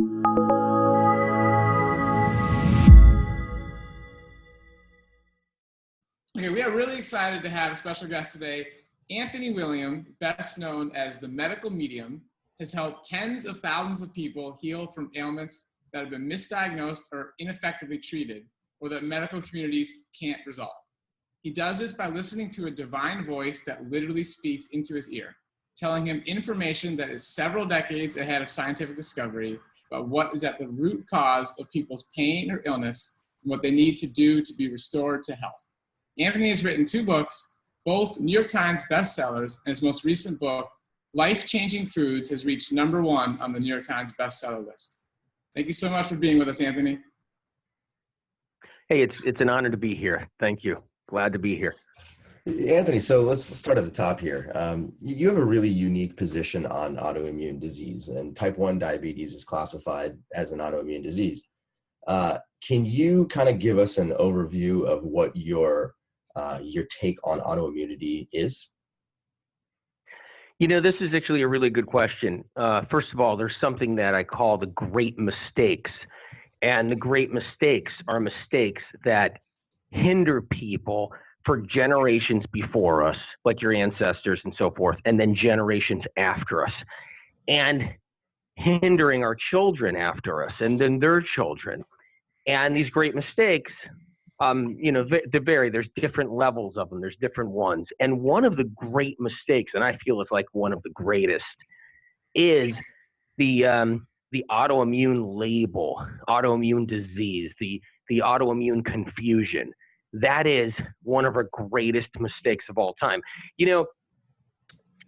Okay, we are really excited to have a special guest today. Anthony William, best known as the medical medium, has helped tens of thousands of people heal from ailments that have been misdiagnosed or ineffectively treated, or that medical communities can't resolve. He does this by listening to a divine voice that literally speaks into his ear, telling him information that is several decades ahead of scientific discovery about what is at the root cause of people's pain or illness and what they need to do to be restored to health. Anthony has written 2 books, both New York Times bestsellers, and his most recent book, Life-Changing Foods, has reached #1 on the New York Times bestseller list. Thank you so much for being with us, Anthony. Hey, it's an honor to be here. Thank you. Glad to be here. Anthony, so let's start at the top here. You have a really unique position on autoimmune disease, and type 1 diabetes is classified as an autoimmune disease. Can you kind of give us an overview of what your take on autoimmunity is? You know, this is actually a really good question. First of all, there's something that I call the great mistakes. And the great mistakes are mistakes that hinder people for generations before us, like your ancestors and so forth, and then generations after us, and hindering our children after us, and then their children. And these great mistakes, you know, they vary. There's different levels of them. There's different ones. And one of the great mistakes, and I feel it's like one of the greatest, is the autoimmune label, autoimmune disease, the autoimmune confusion. That is one of our greatest mistakes of all time. You know,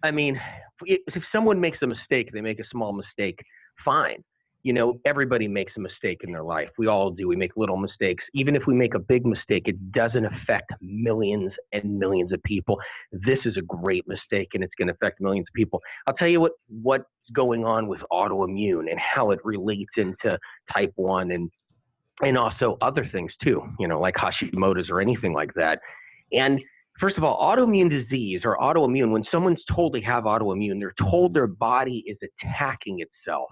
I mean, if someone makes a mistake, they make a small mistake, fine. You know, everybody makes a mistake in their life. We all do. We make little mistakes. Even if we make a big mistake, it doesn't affect millions and millions of people. This is a great mistake, and it's going to affect millions of people. I'll tell you what's going on with autoimmune and how it relates into type 1 and also other things too, you know, like Hashimoto's or anything like that. And first of all, autoimmune disease or autoimmune, when someone's told they have autoimmune, they're told their body is attacking itself.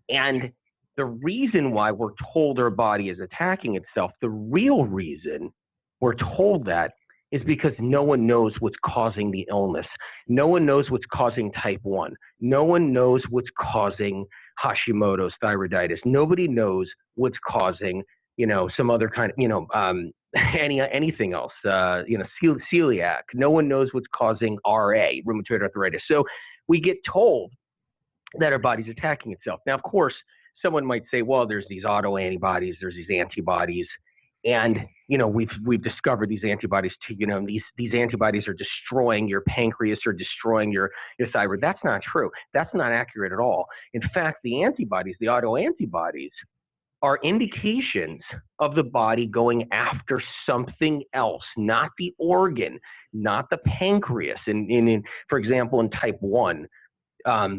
And the reason why we're told our body is attacking itself, the real reason we're told that is because no one knows what's causing the illness. No one knows what's causing type 1. No one knows what's causing Hashimoto's, thyroiditis. Nobody knows what's causing, you know, some other kind of, you know, anything else, you know, celiac. No one knows what's causing RA, rheumatoid arthritis. So we get told that our body's attacking itself. Now, of course, someone might say, well, there's these autoantibodies, there's these antibodies, and, you know, we've discovered these antibodies to, you know, these antibodies are destroying your pancreas or destroying your thyroid. That's not true. That's not accurate at all. In fact, the antibodies, the autoantibodies, are indications of the body going after something else, not the organ, not the pancreas. And for example, in type 1,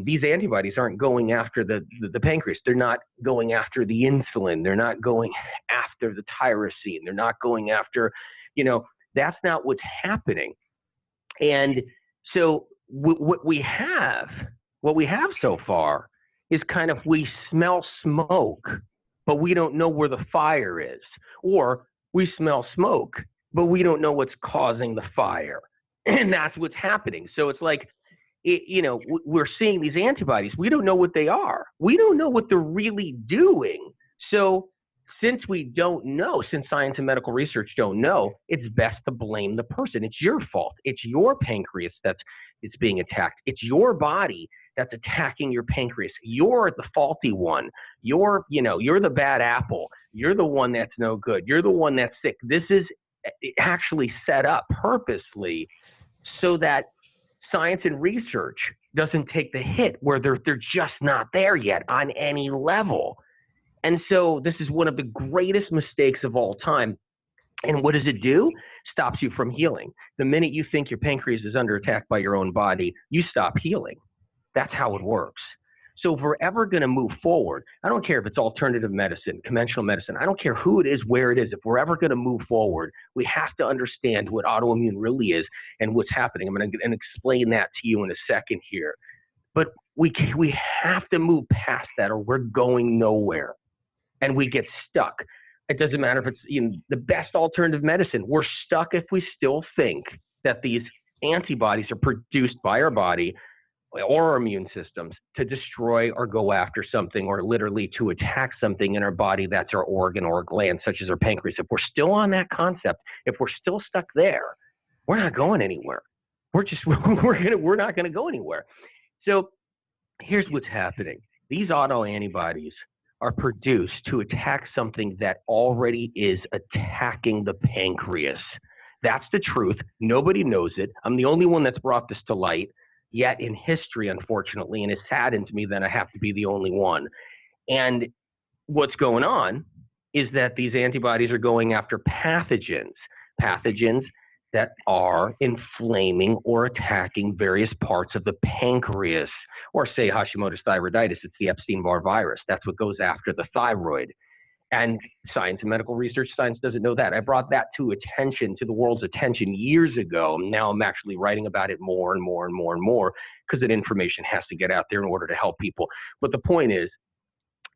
these antibodies aren't going after the pancreas. They're not going after the insulin. They're not going after the tyrosine. They're not going after, you know, that's not what's happening. And so what we have so far is kind of, we smell smoke, but we don't know where the fire is. Or we smell smoke, but we don't know what's causing the fire. And that's what's happening. So it's like, you know, we're seeing these antibodies. We don't know what they are. We don't know what they're really doing. So since we don't know, since science and medical research don't know, it's best to blame the person. It's your fault. It's your pancreas it's being attacked. It's your body that's attacking your pancreas. You're the faulty one. You're the bad apple. You're the one that's no good. You're the one that's sick. This is actually set up purposely so that science and research doesn't take the hit where they're just not there yet on any level. And so this is one of the greatest mistakes of all time. And what does it do? Stops you from healing. The minute you think your pancreas is under attack by your own body, you stop healing. That's how it works. So if we're ever going to move forward, I don't care if it's alternative medicine, conventional medicine, I don't care who it is, where it is. If we're ever going to move forward, we have to understand what autoimmune really is and what's happening. I'm going to explain that to you in a second here. But we have to move past that, or we're going nowhere, and we get stuck. It doesn't matter if it's the best alternative medicine. We're stuck if we still think that these antibodies are produced by our body or our immune systems to destroy or go after something, or literally to attack something in our body that's our organ or gland, such as our pancreas. If we're still on that concept, if we're still stuck there, we're not going anywhere. We're not going to go anywhere. So here's what's happening. These autoantibodies are produced to attack something that already is attacking the pancreas. That's the truth. Nobody knows it. I'm the only one that's brought this to light yet in history, unfortunately, and it saddens me that I have to be the only one. And what's going on is that these antibodies are going after pathogens that are inflaming or attacking various parts of the pancreas, or say Hashimoto's thyroiditis. It's the Epstein-Barr virus. That's what goes after the thyroid. And science and medical research, science doesn't know that. I brought that to the world's attention years ago. Now I'm actually writing about it more and more and more and more, because that information has to get out there in order to help people. But the point is,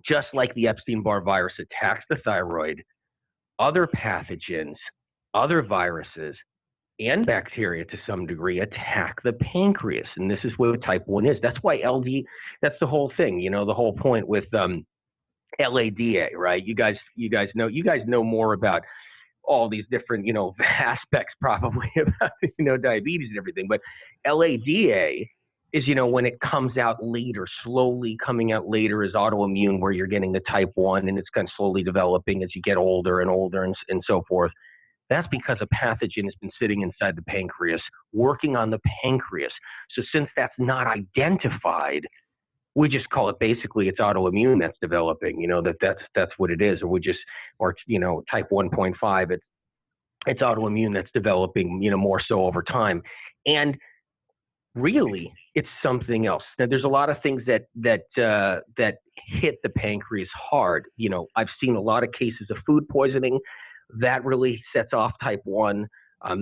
just like the Epstein-Barr virus attacks the thyroid, other pathogens, other viruses, and bacteria to some degree attack the pancreas. And this is what type 1 is. That's why that's the whole thing, the whole point with LADA, right? You guys know more about all these different, aspects probably about, diabetes and everything. But LADA is, when it comes out later, slowly coming out later, is autoimmune, where you're getting the type 1 and it's kind of slowly developing as you get older and older and so forth. That's because a pathogen has been sitting inside the pancreas, working on the pancreas. So since that's not identified, we just call it, basically, it's autoimmune that's developing, that's what it is. Or type 1.5, it's autoimmune that's developing, more so over time. And really, it's something else. Now, there's a lot of things that hit the pancreas hard. I've seen a lot of cases of food poisoning that really sets off type 1.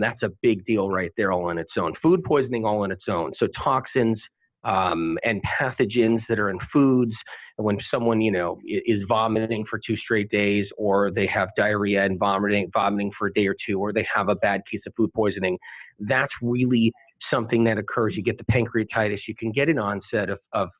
That's a big deal right there, all on its own. Food poisoning, all on its own. So toxins and pathogens that are in foods. And when someone, is vomiting for 2 straight days, or they have diarrhea and vomiting for a day or 2, or they have a bad case of food poisoning, that's really something that occurs. You get the pancreatitis. You can get an onset of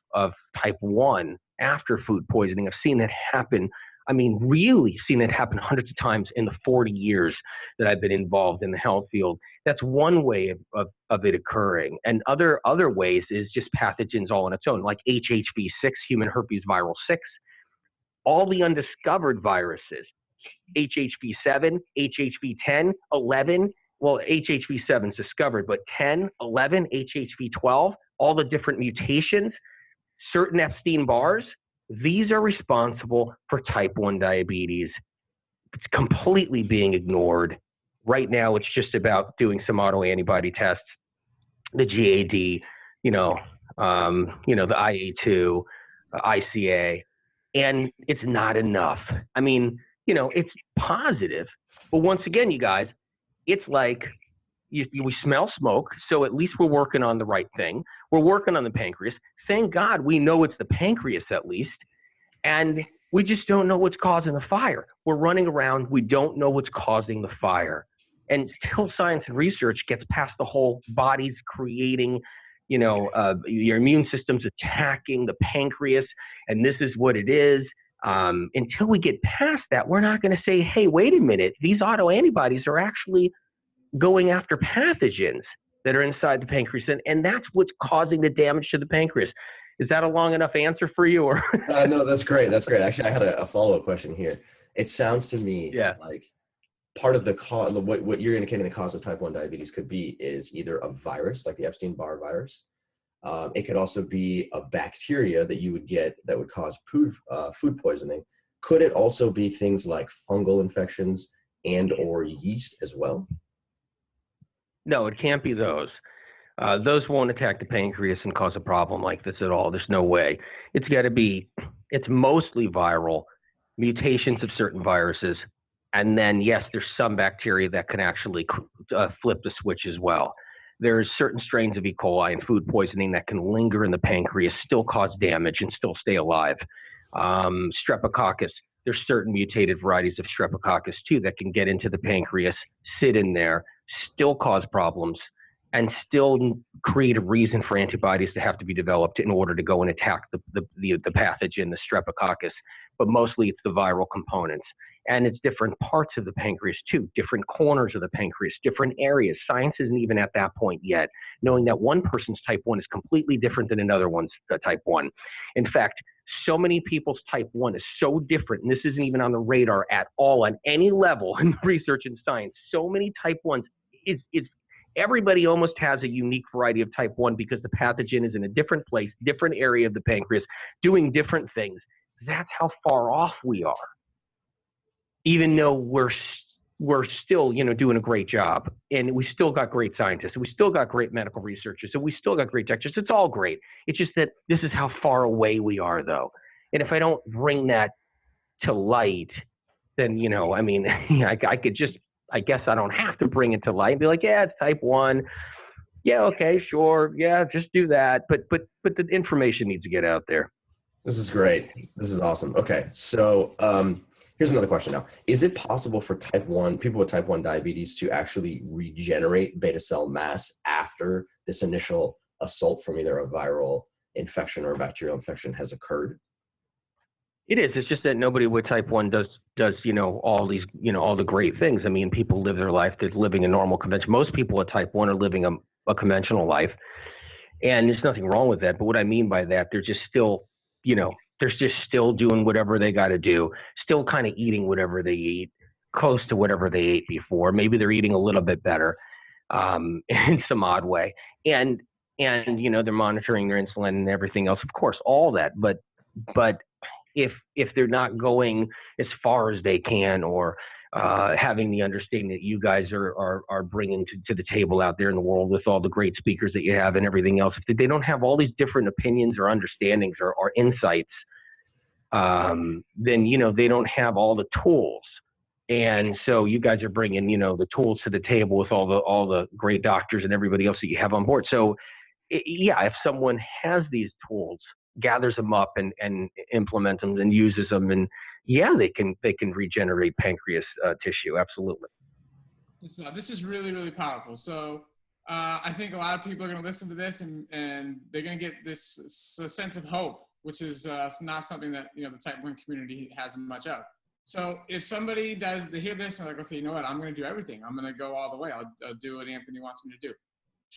type 1 after food poisoning. I've seen that happen. Really seen it happen hundreds of times in the 40 years that I've been involved in the health field. That's one way of it occurring. And other ways is just pathogens all on its own, like HHV6, human herpes viral 6, all the undiscovered viruses, HHV7, HHV10, 11, well, HHV7 is discovered, but 10, 11, HHV12, all the different mutations, certain Epstein-Barrs, these are responsible for type 1 diabetes. It's completely being ignored. Right now, it's just about doing some autoantibody tests, the GAD, the IA2, ICA, and it's not enough. It's positive, but once again, you guys, it's like we smell smoke, so at least we're working on the right thing. We're working on the pancreas. Thank God we know it's the pancreas at least, and we just don't know what's causing the fire. We're running around. We don't know what's causing the fire. And until science and research gets past the whole body's creating, your immune system's attacking the pancreas, and this is what it is. Until we get past that, we're not going to say, hey, wait a minute, these autoantibodies are actually going after pathogens that are inside the pancreas, and that's what's causing the damage to the pancreas. Is that a long enough answer for you? Or no, that's great. That's great. Actually, I had a follow-up question here. It sounds to me like part of the cause, what you're indicating the cause of type 1 diabetes could be, is either a virus, like the Epstein-Barr virus. It could also be a bacteria that you would get that would cause food poisoning. Could it also be things like fungal infections and or yeast as well? No, it can't be those. Those won't attack the pancreas and cause a problem like this at all. There's no way. It's mostly viral, mutations of certain viruses. And then, yes, there's some bacteria that can actually flip the switch as well. There's certain strains of E. coli and food poisoning that can linger in the pancreas, still cause damage, and still stay alive. Streptococcus, there's certain mutated varieties of Streptococcus too that can get into the pancreas, sit in there, still cause problems, and still create a reason for antibodies to have to be developed in order to go and attack the pathogen, the Streptococcus. But mostly it's the viral components. And it's different parts of the pancreas too, different corners of the pancreas, different areas. Science isn't even at that point yet, knowing that one person's type 1 is completely different than another one's type 1. In fact, so many people's type 1 is so different, and this isn't even on the radar at all on any level in research and science. So many type 1s is everybody almost has a unique variety of type 1 because the pathogen is in a different place, different area of the pancreas, doing different things. That's how far off we are. Even though we're still, doing a great job, and we still got great scientists, and we still got great medical researchers, and we still got great doctors. It's all great. It's just that this is how far away we are, though. And if I don't bring that to light, then, I could just, I guess I don't have to bring it to light and be like, yeah, it's type 1. Yeah, okay, sure. Yeah, just do that. But the information needs to get out there. This is great. This is awesome. Okay, so here's another question now. Is it possible for people with type 1 diabetes to actually regenerate beta cell mass after this initial assault from either a viral infection or a bacterial infection has occurred? It is. It's just that nobody with type 1 does all these, all the great things. I mean, people live their life. They're living a normal convention. Most people with type 1 are living a conventional life, and there's nothing wrong with that. But what I mean by that, they're just still, they're just still doing whatever they got to do, still kind of eating whatever they eat, close to whatever they ate before. Maybe they're eating a little bit better in some odd way. And they're monitoring their insulin and everything else, of course, all that. But if they're not going as far as they can, or having the understanding that you guys are bringing to the table out there in the world with all the great speakers that you have and everything else, if they don't have all these different opinions or understandings or insights, then, they don't have all the tools. And so you guys are bringing, the tools to the table with all the great doctors and everybody else that you have on board. So if someone has these tools, gathers them up and implements them and uses them, and they can regenerate pancreas tissue. Absolutely. This is really, really powerful. So I think a lot of people are going to listen to this and they're going to get this sense of hope, which is not something that, the type 1 community has much of. So if somebody they hear this and they're like, okay, you know what, I'm going to do everything. I'm going to go all the way. I'll do what Anthony wants me to do.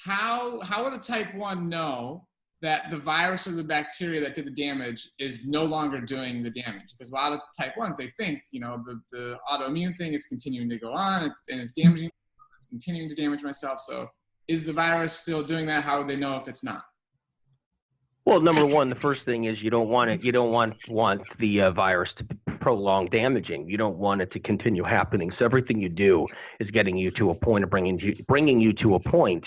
How will the type 1 know that the virus or the bacteria that did the damage is no longer doing the damage? Because a lot of type 1s, they think, the autoimmune thing is continuing to go on and it's damaging, it's continuing to damage myself. So is the virus still doing that? How would they know if it's not? Well, number one, the first thing is you don't want the virus to prolong damaging. You don't want it to continue happening. So everything you do is getting you to a point of bringing you to a point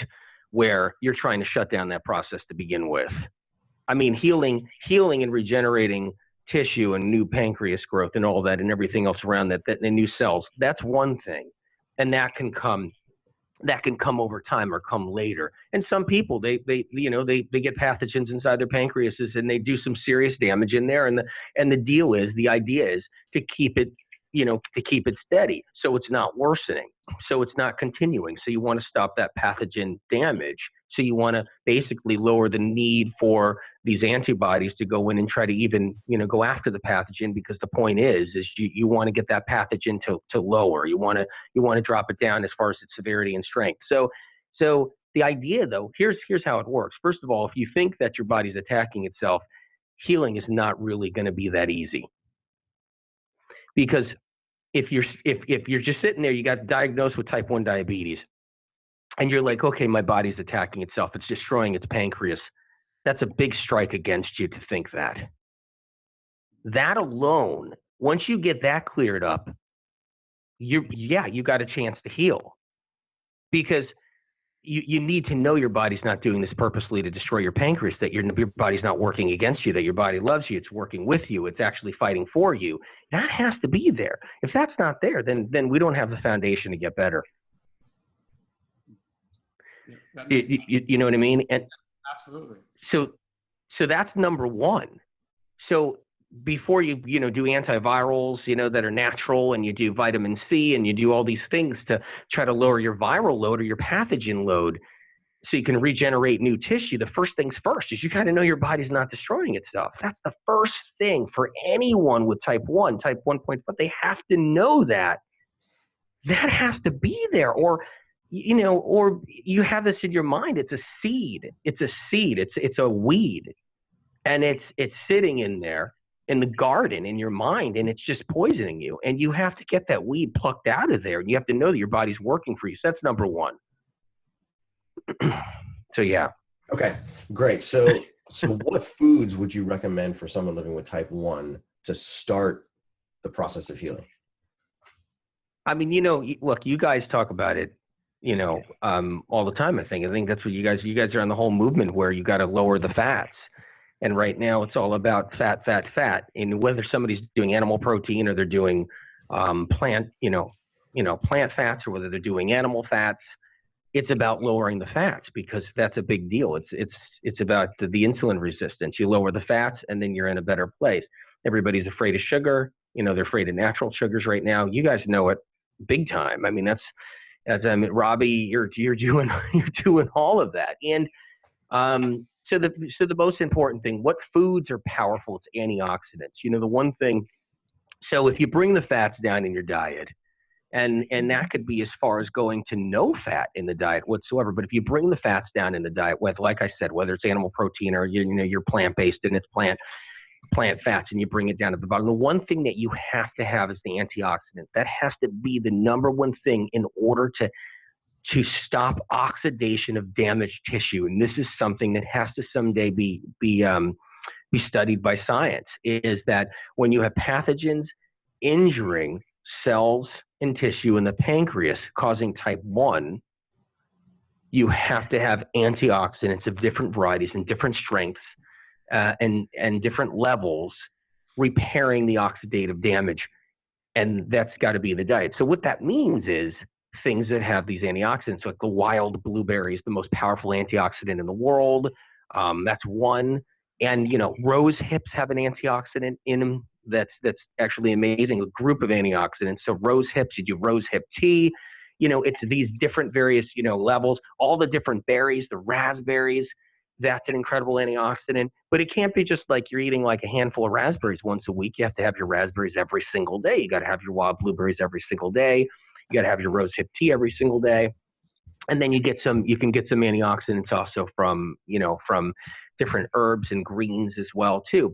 where you're trying to shut down that process to begin with. I mean, healing and regenerating tissue and new pancreas growth and all that and everything else around that and new cells, that's one thing. And that can come over time or come later. And some people, they get pathogens inside their pancreases and they do some serious damage in there. And the idea is to keep it steady, so it's not worsening, so it's not continuing. So you want to stop that pathogen damage. So you want to basically lower the need for these antibodies to go in and try to even, go after the pathogen, because the point is you want to get that pathogen to lower. You want to drop it down as far as its severity and strength. So the idea, though, here's how it works. First of all, if you think that your body's attacking itself, healing is not really going to be that easy. Because if you're just sitting there, you got diagnosed with type 1 diabetes, and you're like, okay, my body's attacking itself, it's destroying its pancreas. That's a big strike against you to think that. That alone, once you get that cleared up, you got a chance to heal. Because you need to know your body's not doing this purposely to destroy your pancreas, that your body's not working against you, that your body loves you, it's working with you, it's actually fighting for you. That has to be there. If that's not there, then we don't have the foundation to get better. Yeah, that makes sense. You know what I mean? And Absolutely. So that's number one. So before you do antivirals, that are natural, and you do vitamin C, and you do all these things to try to lower your viral load or your pathogen load so you can regenerate new tissue, the first things first is you got to know your body's not destroying itself. That's the first thing for anyone with type 1.5. They have to know that. That has to be there, or you have this in your mind. It's a seed. It's a weed, and it's sitting in there in the garden in your mind, and it's just poisoning you. And you have to get that weed plucked out of there, and you have to know that your body's working for you. So that's number one. So yeah. Okay, great. So what foods would you recommend for someone living with type 1 to start the process of healing? I mean, look, you guys talk about it, all the time. I think that's what you guys are on the whole movement where you got to lower the fats. And right now it's all about fat. And whether somebody's doing animal protein or they're doing plant fats, or whether they're doing animal fats, it's about lowering the fats, because that's a big deal. It's about the insulin resistance. You lower the fats, and then you're in a better place. Everybody's afraid of sugar. They're afraid of natural sugars right now. You guys know it big time. I mean, Robbie, you're doing all of that. And so the most important thing, what foods are powerful? It's antioxidants. The one thing. So if you bring the fats down in your diet, and that could be as far as going to no fat in the diet whatsoever. But if you bring the fats down in the diet, like I said, whether it's animal protein or you're plant-based and it's plant fats, and you bring it down to the bottom, the one thing that you have to have is the antioxidant. That has to be the number one thing in order to stop oxidation of damaged tissue. And this is something that has to someday be studied by science, is that when you have pathogens injuring cells and tissue in the pancreas causing type 1, you have to have antioxidants of different varieties and different strengths and different levels repairing the oxidative damage. And that's got to be in the diet. So what that means is things that have these antioxidants, like the wild blueberry is the most powerful antioxidant in the world. That's one. And, rose hips have an antioxidant in them that's actually amazing, a group of antioxidants. So rose hips, you do rose hip tea. It's these different various, levels, all the different berries, the raspberries, that's an incredible antioxidant. But it can't be just like you're eating like a handful of raspberries once a week. You have to have your raspberries every single day. You got to have your wild blueberries every single day. You got to have your rose hip tea every single day. And then you can get some antioxidants also from different herbs and greens as well too.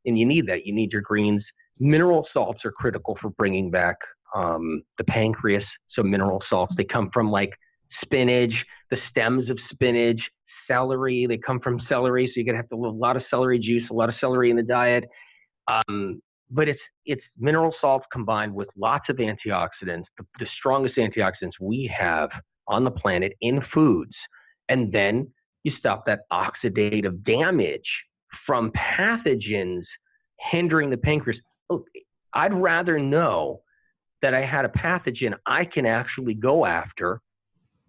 And you need that. You need your greens. Mineral salts are critical for bringing back the pancreas. So mineral salts, they come from like spinach, the stems of spinach, celery. They come from celery. So you're going to have a lot of celery juice, a lot of celery in the diet. But it's mineral salts combined with lots of antioxidants, the strongest antioxidants we have on the planet in foods. And then you stop that oxidative damage from pathogens hindering the pancreas. Look, I'd rather know that I had a pathogen I can actually go after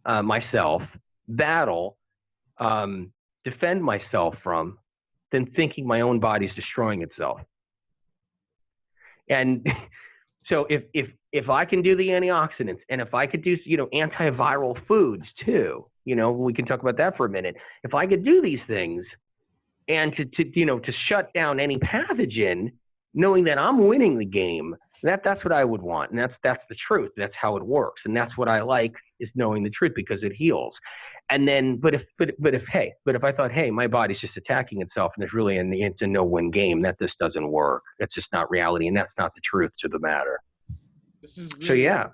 myself, battle, defend myself from, than thinking my own body's destroying itself. And so if I can do the antioxidants, and if I could do antiviral foods too, we can talk about that for a minute. If I could do these things, and to shut down any pathogen, knowing that I'm winning the game, that's what I would want. And that's the truth. That's how it works. And that's what I like, is knowing the truth, because it heals. And then, but if I thought, hey, my body's just attacking itself and there's really it's a no-win game, that just doesn't work. That's just not reality, and that's not the truth to the matter. This is really, so yeah,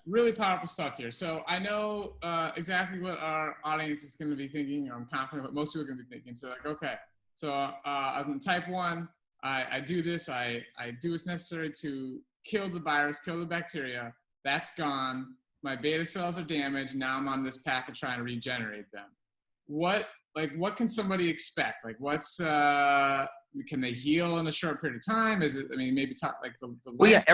really powerful stuff here. So I know exactly what our audience is going to be thinking. I'm confident what most people are going to be thinking. So like, okay, so I'm type 1. I do this. I do what's necessary to kill the virus, kill the bacteria. That's gone. My beta cells are damaged. Now I'm on this path of trying to regenerate them. What can somebody expect? Like, can they heal in a short period of time? Is it, maybe talk like the well, yeah,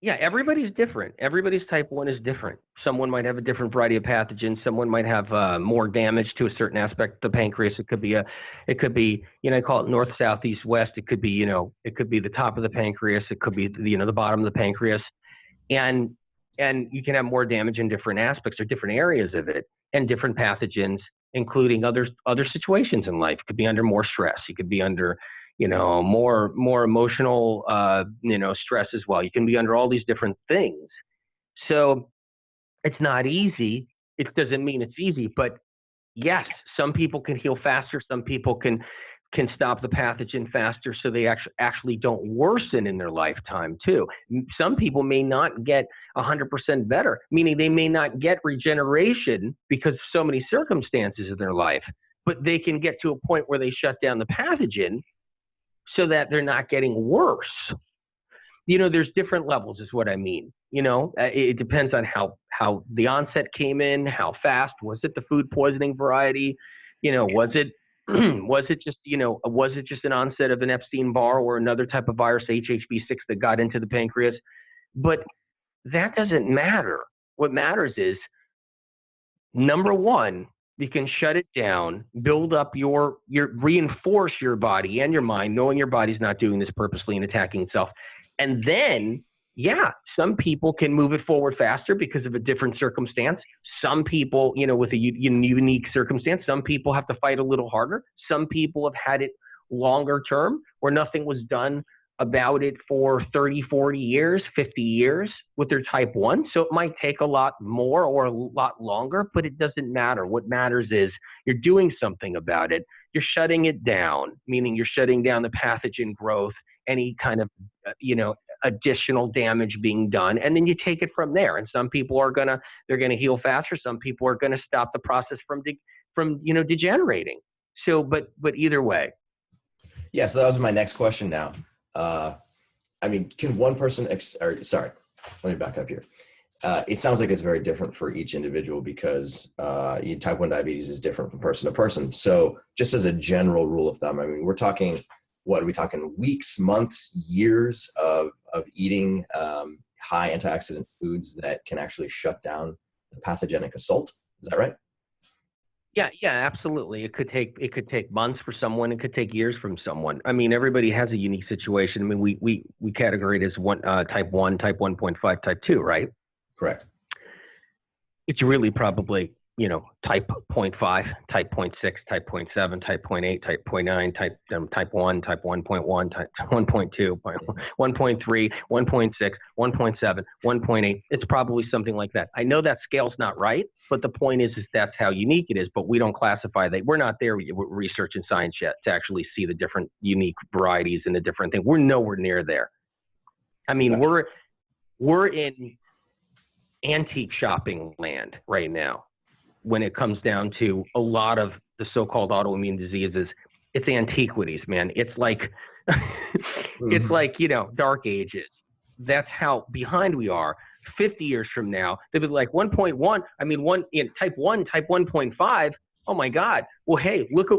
Yeah, everybody's different. Everybody's type 1 is different. Someone might have a different variety of pathogens. Someone might have more damage to a certain aspect of the pancreas. It could be I call it north, south, east, west. It could be, it could be the top of the pancreas. It could be, the bottom of the pancreas. And you can have more damage in different aspects or different areas of it, and different pathogens, including other situations in life. It could be under more stress. You could be under more emotional, stress as well. You can be under all these different things. So it's not easy. It doesn't mean it's easy, but yes, some people can heal faster. Some people can stop the pathogen faster, so they actually don't worsen in their lifetime too. Some people may not get 100% better, meaning they may not get regeneration because of so many circumstances in their life, but they can get to a point where they shut down the pathogen so that they're not getting worse. There's different levels is what I mean. It depends on how the onset came in, how fast. Was it the food poisoning variety? Was it just an onset of an Epstein-Barr or another type of virus, HHV6, that got into the pancreas? But that doesn't matter. What matters is, number one, you can shut it down, build up reinforce your body and your mind, knowing your body's not doing this purposely and attacking itself. And then, some people can move it forward faster because of a different circumstance. Some people, with a unique circumstance, some people have to fight a little harder. Some people have had it longer term where nothing was done about it for 30, 40 years, 50 years with their type 1. So it might take a lot more or a lot longer, but it doesn't matter. What matters is you're doing something about it. You're shutting it down, meaning you're shutting down the pathogen growth, any kind of, additional damage being done. And then you take it from there. And some people they're going to heal faster. Some people are going to stop the process from degenerating. So, but either way. Yeah. So that was my next question now. Can one person, sorry, let me back up here. It sounds like it's very different for each individual because type 1 diabetes is different from person to person. So just as a general rule of thumb, we're talking, what are we talking, weeks, months, years of eating high antioxidant foods that can actually shut down the pathogenic assault? Is that right? Yeah, absolutely. It could take months for someone. It could take years from someone. Everybody has a unique situation. We categorize it as type 1, type 1.5, type 2, right? Correct. It's really probably, type 0.5, type 0.6, type 0.7, type 0.8, type 0.9, type 1, type 1.1, type 1.2, 1.3, 1.6, 1.7, 1.8. It's probably something like that. I know that scale's not right, but the point is that's how unique it is, but we don't classify that. We're not there with research and science yet to actually see the different unique varieties and the different things. We're nowhere near there. We're in antique shopping land right now. When it comes down to a lot of the so-called autoimmune diseases, it's antiquities, man. It's like, it's like, dark ages. That's how behind we are. 50 years from now, they'll be like 1.1. In type 1, type 1.5. Oh my God. Well, hey, look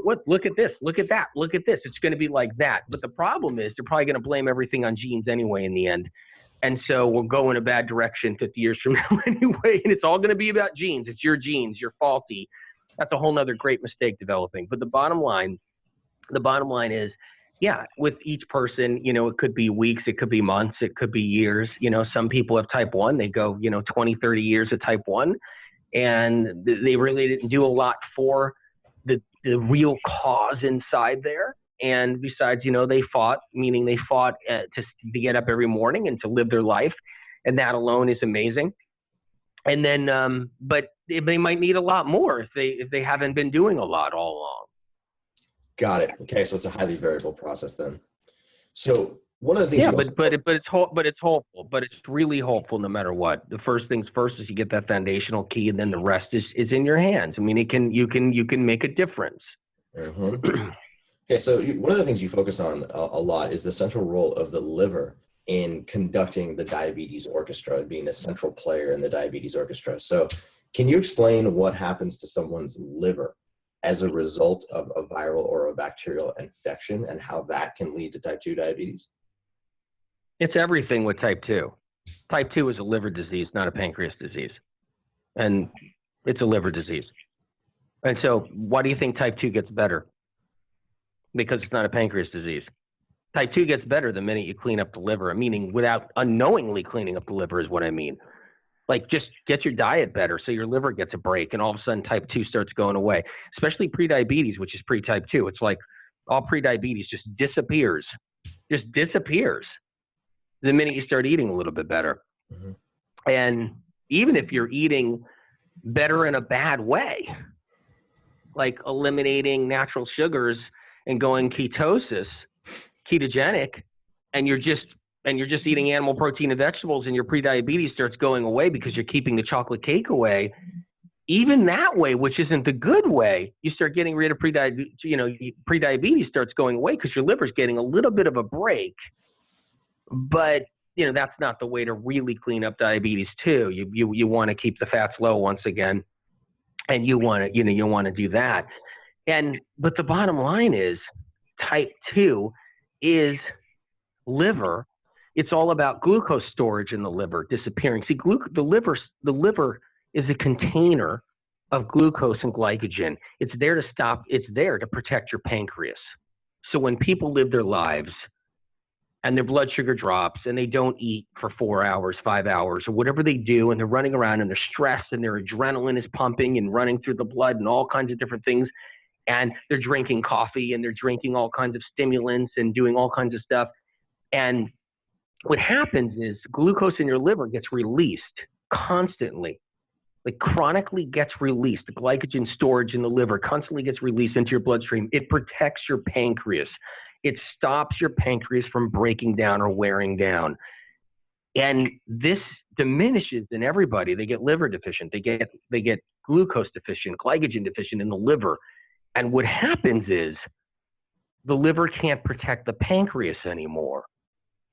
at this, look at that, look at this. It's going to be like that. But the problem is they're probably going to blame everything on genes anyway in the end. And so we'll go in a bad direction 50 years from now anyway. And it's all going to be about genes. It's your genes. You're faulty. That's a whole nother great mistake developing. But the bottom line is, with each person, it could be weeks, it could be months, it could be years. Some people have type 1. They go, 20, 30 years of type 1. And they really didn't do a lot for the real cause inside there. And besides, they fought to get up every morning and to live their life. And that alone is amazing. And then, but they might need a lot more if they haven't been doing a lot all along. Got it. Okay. So it's a highly variable process then. So one of the things. Yeah, but it's hopeful, but it's really hopeful no matter what. The first things first is you get that foundational key, and then the rest is in your hands. You can make a difference. Mm-hmm. Okay, so one of the things you focus on a lot is the central role of the liver in conducting the diabetes orchestra, being a central player in the diabetes orchestra. So can you explain what happens to someone's liver as a result of a viral or a bacterial infection and how that can lead to type 2 diabetes? It's everything with type 2. Type 2 is a liver disease, not a pancreas disease. And it's a liver disease. And so why do you think type 2 gets better? Because it's not a pancreas disease. Type 2 gets better the minute you clean up the liver, meaning without unknowingly cleaning up the liver is what I mean. Like, just get your diet better so your liver gets a break, and all of a sudden type 2 starts going away, especially prediabetes, which is pre-type 2. It's like all prediabetes just disappears the minute you start eating a little bit better. Mm-hmm. And even if you're eating better in a bad way, like eliminating natural sugars and going ketogenic, and you're just eating animal protein and vegetables, and your prediabetes starts going away because you're keeping the chocolate cake away, even that way, which isn't the good way, you start getting rid of prediabetes starts going away because your liver's getting a little bit of a break. But, that's not the way to really clean up diabetes too. You want to keep the fats low once again, and you want to do that. But the bottom line is type 2 is liver. It's all about glucose storage in the liver disappearing. See, the liver is a container of glucose and glycogen. It's there to protect your pancreas. So when people live their lives and their blood sugar drops and they don't eat for 4 hours, 5 hours, or whatever they do, and they're running around and they're stressed and their adrenaline is pumping and running through the blood and all kinds of different things, and they're drinking coffee and they're drinking all kinds of stimulants and doing all kinds of stuff. And what happens is glucose in your liver gets released constantly, like chronically gets released. The glycogen storage in the liver constantly gets released into your bloodstream. It protects your pancreas. It stops your pancreas from breaking down or wearing down. And this diminishes in everybody. They get liver deficient. They get glucose deficient, glycogen deficient in the liver. And what happens is the liver can't protect the pancreas anymore.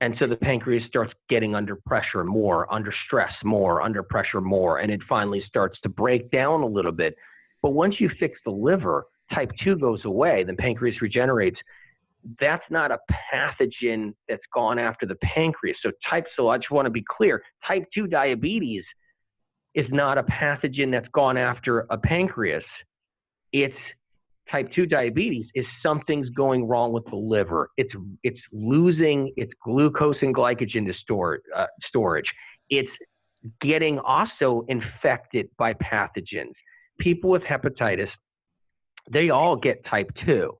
And so the pancreas starts getting under pressure more, under stress more, under pressure more, and it finally starts to break down a little bit. But once you fix the liver, type 2 goes away, the pancreas regenerates. That's not a pathogen that's gone after the pancreas. So I just want to be clear, type 2 diabetes is not a pathogen that's gone after a pancreas. It's type 2 diabetes is something's going wrong with the liver. It's losing its glucose and glycogen to storage. It's getting also infected by pathogens. People with hepatitis, they all get type 2.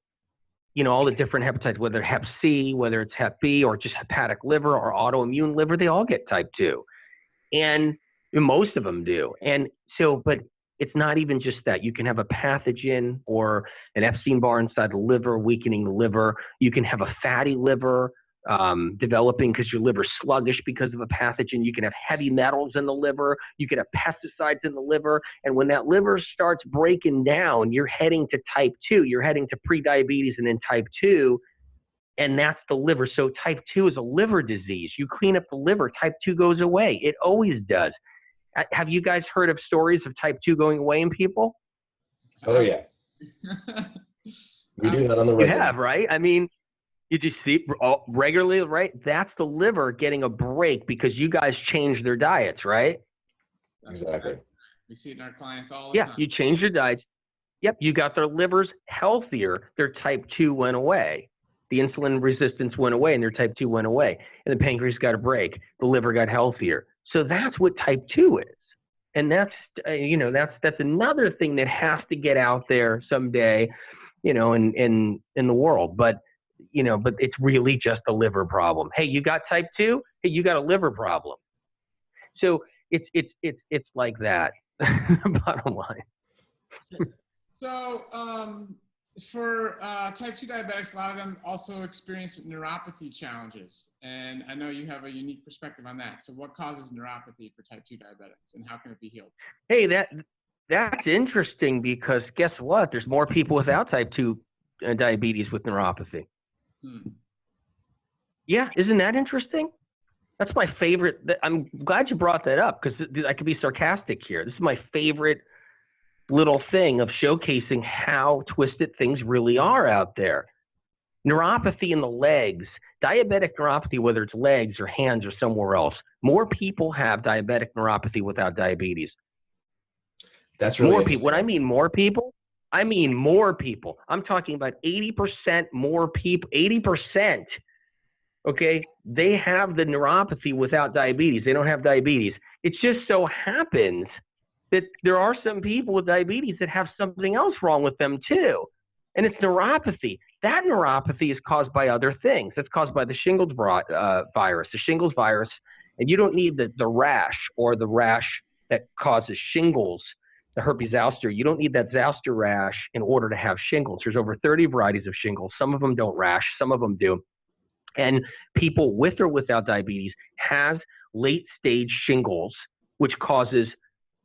All the different hepatitis, whether hep C, whether it's hep B, or just hepatic liver or autoimmune liver, they all get type 2. And most of them do. And so, but it's not even just that. You can have a pathogen or an Epstein-Barr inside the liver, weakening the liver. You can have a fatty liver developing because your liver's sluggish because of a pathogen. You can have heavy metals in the liver. You can have pesticides in the liver. And when that liver starts breaking down, you're heading to type 2. You're heading to prediabetes and then type 2. And that's the liver. So type 2 is a liver disease. You clean up the liver, type 2 goes away. It always does. Have you guys heard of stories of type 2 going away in people? Oh, yeah. We do that on the regular. You have, right? I mean, you just see regularly, right? That's the liver getting a break because you guys changed their diets, right? Exactly. We see it in our clients all the time. Yeah, you changed your diets. Yep, you got their livers healthier. Their type 2 went away. The insulin resistance went away and their type 2 went away. And the pancreas got a break. The liver got healthier. So that's what type 2 is. And that's, that's another thing that has to get out there someday, in the world. But it's really just a liver problem. Hey, you got type 2? Hey, you got a liver problem. So it's like that, bottom line. So for type 2 diabetics, a lot of them also experience neuropathy challenges. And I know you have a unique perspective on that. So what causes neuropathy for type 2 diabetics and how can it be healed? Hey, that's interesting because guess what? There's more people without type 2 diabetes with neuropathy. Yeah, isn't that interesting? That's my favorite. I'm glad you brought that up because I could be sarcastic here. This is my favorite little thing of showcasing how twisted things really are out there. Neuropathy in the legs Diabetic neuropathy, whether it's legs or hands or somewhere else, more people have diabetic neuropathy without diabetes. That's really More people. When I mean more people, I mean more people. I'm talking about 80% more people, 80%. Okay, they have the neuropathy without diabetes. They don't have diabetes. It just so happens that there are some people with diabetes that have something else wrong with them too. And it's neuropathy. That neuropathy is caused by other things. It's caused by the shingles virus. The shingles virus, and you don't need the rash or the rash that causes shingles, the herpes zoster. You don't need that zoster rash in order to have shingles. There's over 30 varieties of shingles. Some of them don't rash. Some of them do. And people with or without diabetes has late stage shingles, which causes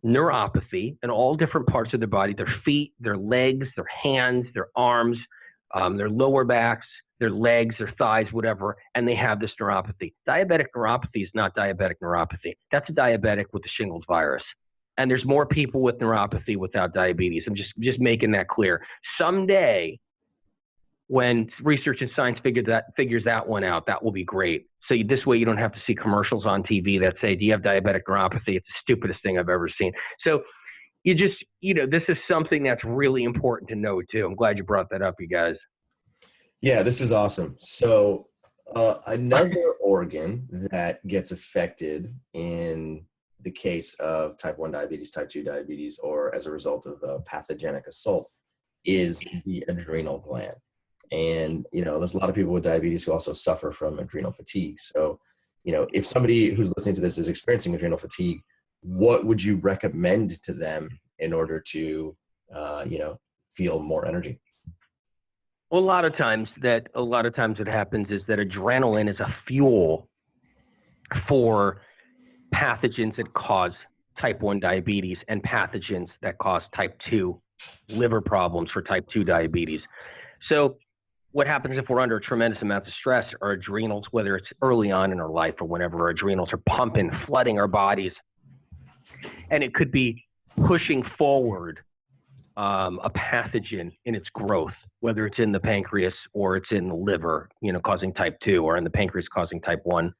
neuropathy in all different parts of their body, their feet, their legs, their hands, their arms, their lower backs, their legs, their thighs, whatever, and they have this neuropathy. Diabetic neuropathy is not diabetic neuropathy. That's a diabetic with the shingles virus. And there's more people with neuropathy without diabetes. I'm just making that clear. Someday, when research and science figures that one out, that will be great. So this way you don't have to see commercials on TV that say, do you have diabetic neuropathy? It's the stupidest thing I've ever seen. So this is something that's really important to know too. I'm glad you brought that up, you guys. Yeah, this is awesome. So another organ that gets affected in the case of type 1 diabetes, type 2 diabetes, or as a result of a pathogenic assault is the adrenal gland. And, there's a lot of people with diabetes who also suffer from adrenal fatigue. So, if somebody who's listening to this is experiencing adrenal fatigue, what would you recommend to them in order to, feel more energy? Well, a lot of times what happens is that adrenaline is a fuel for pathogens that cause type 1 diabetes and pathogens that cause type 2 liver problems for type 2 diabetes. So what happens if we're under a tremendous amount of stress? Our adrenals, whether it's early on in our life or whenever our adrenals are pumping, flooding our bodies, and it could be pushing forward a pathogen in its growth, whether it's in the pancreas or it's in the liver, causing type 2, or in the pancreas causing type 1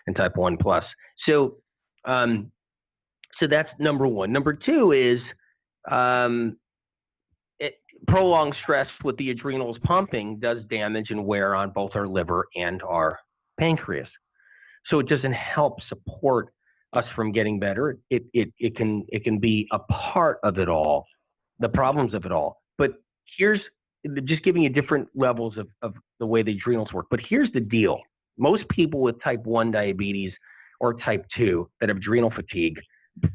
and type 1 plus. So that's number one. Number two is prolonged stress with the adrenals pumping does damage and wear on both our liver and our pancreas. So it doesn't help support us from getting better. It can be a part of it all, the problems of it all. But here's just giving you different levels of the way the adrenals work. But here's the deal. Most people with type 1 diabetes or type 2 that have adrenal fatigue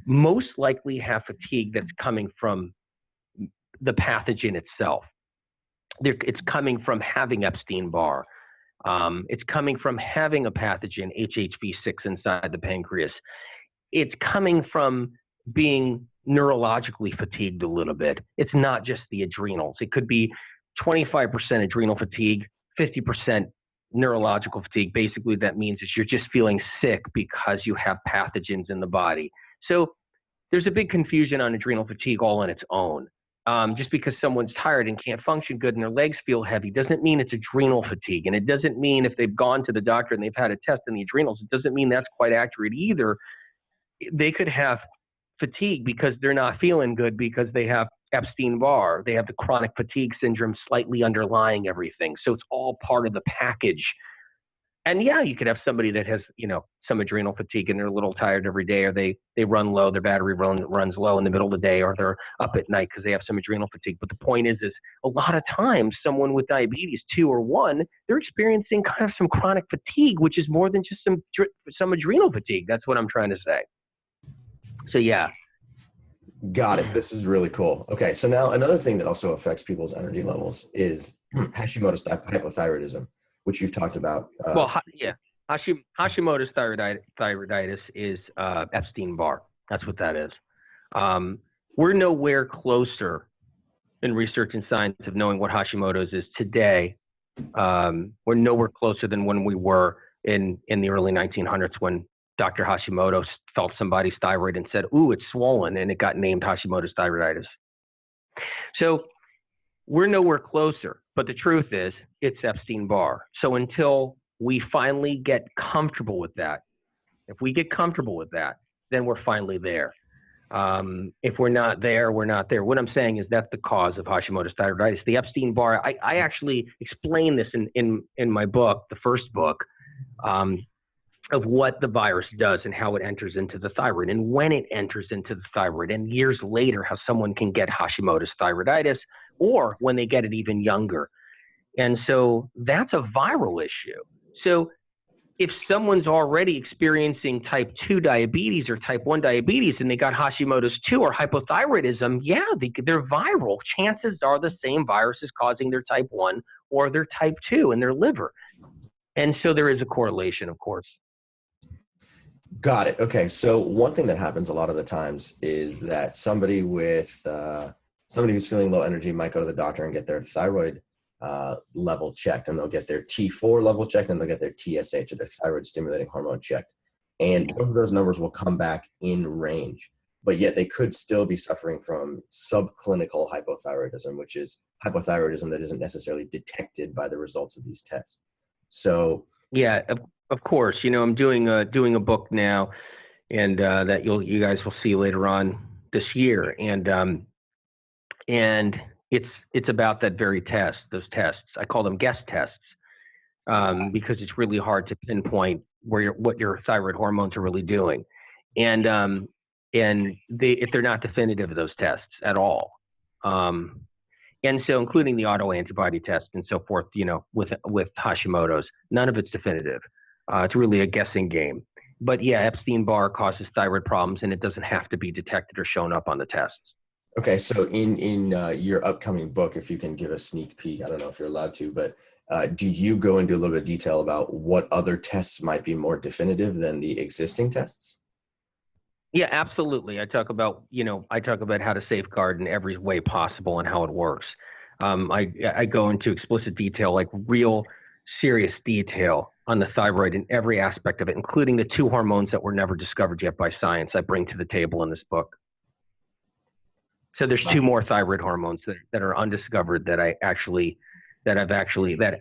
most likely have fatigue that's coming from the pathogen itself. It's coming from having Epstein-Barr. It's coming from having a pathogen, HHV6, inside the pancreas. It's coming from being neurologically fatigued a little bit. It's not just the adrenals. It could be 25% adrenal fatigue, 50% neurological fatigue. Basically, that means is you're just feeling sick because you have pathogens in the body. So there's a big confusion on adrenal fatigue all on its own. Just because someone's tired and can't function good and their legs feel heavy doesn't mean it's adrenal fatigue. And it doesn't mean if they've gone to the doctor and they've had a test in the adrenals, it doesn't mean that's quite accurate either. They could have fatigue because they're not feeling good because they have Epstein-Barr. They have the chronic fatigue syndrome slightly underlying everything. So it's all part of the package. And yeah, you could have somebody that has, some adrenal fatigue and they're a little tired every day, or they run low, their battery runs low in the middle of the day, or they're up at night because they have some adrenal fatigue. But the point is a lot of times someone with diabetes 2 or 1, they're experiencing kind of some chronic fatigue, which is more than just some adrenal fatigue. That's what I'm trying to say. So yeah. Got it. This is really cool. Okay. So now another thing that also affects people's energy levels is Hashimoto's hypothyroidism, which you've talked about. Hashimoto's thyroiditis is Epstein-Barr. That's what that is. We're nowhere closer in research and science of knowing what Hashimoto's is today. We're nowhere closer than when we were in the early 1900s when Dr. Hashimoto felt somebody's thyroid and said, "Ooh, it's swollen," and it got named Hashimoto's thyroiditis. So we're nowhere closer, but the truth is it's Epstein-Barr. So until we finally get comfortable with that. If we get comfortable with that, then we're finally there. If we're not there, we're not there. What I'm saying is that's the cause of Hashimoto's thyroiditis. The Epstein-Barr, I actually explain this in my book, the first book, of what the virus does and how it enters into the thyroid and when it enters into the thyroid, and years later how someone can get Hashimoto's thyroiditis, or when they get it even younger. And so that's a viral issue. So if someone's already experiencing type 2 diabetes or type 1 diabetes and they got Hashimoto's 2 or hypothyroidism, yeah, they're viral. Chances are the same virus is causing their type 1 or their type 2 in their liver. And so there is a correlation, of course. Got it. Okay. So one thing that happens a lot of the times is that somebody who's feeling low energy might go to the doctor and get their thyroid level checked, and they'll get their T4 level checked, and they'll get their TSH, or their thyroid stimulating hormone, checked. And both of those numbers will come back in range, but yet they could still be suffering from subclinical hypothyroidism, which is hypothyroidism that isn't necessarily detected by the results of these tests. So yeah, of course, I'm doing a book now, and that you guys will see later on this year, and it's about that very test, those tests. I call them guess tests, because it's really hard to pinpoint what your thyroid hormones are really doing, and if they're not definitive, those tests at all, and so including the autoantibody test and so forth, with Hashimoto's, none of it's definitive. It's really a guessing game. But yeah, Epstein-Barr causes thyroid problems, and it doesn't have to be detected or shown up on the tests. Okay, so in your upcoming book, if you can give a sneak peek, I don't know if you're allowed to, but do you go into a little bit of detail about what other tests might be more definitive than the existing tests? Yeah, absolutely. I talk about how to safeguard in every way possible and how it works. I go into explicit detail, like real serious detail on the thyroid in every aspect of it, including the 2 hormones that were never discovered yet by science. I bring to the table in this book. So there's 2 more thyroid hormones that are undiscovered that I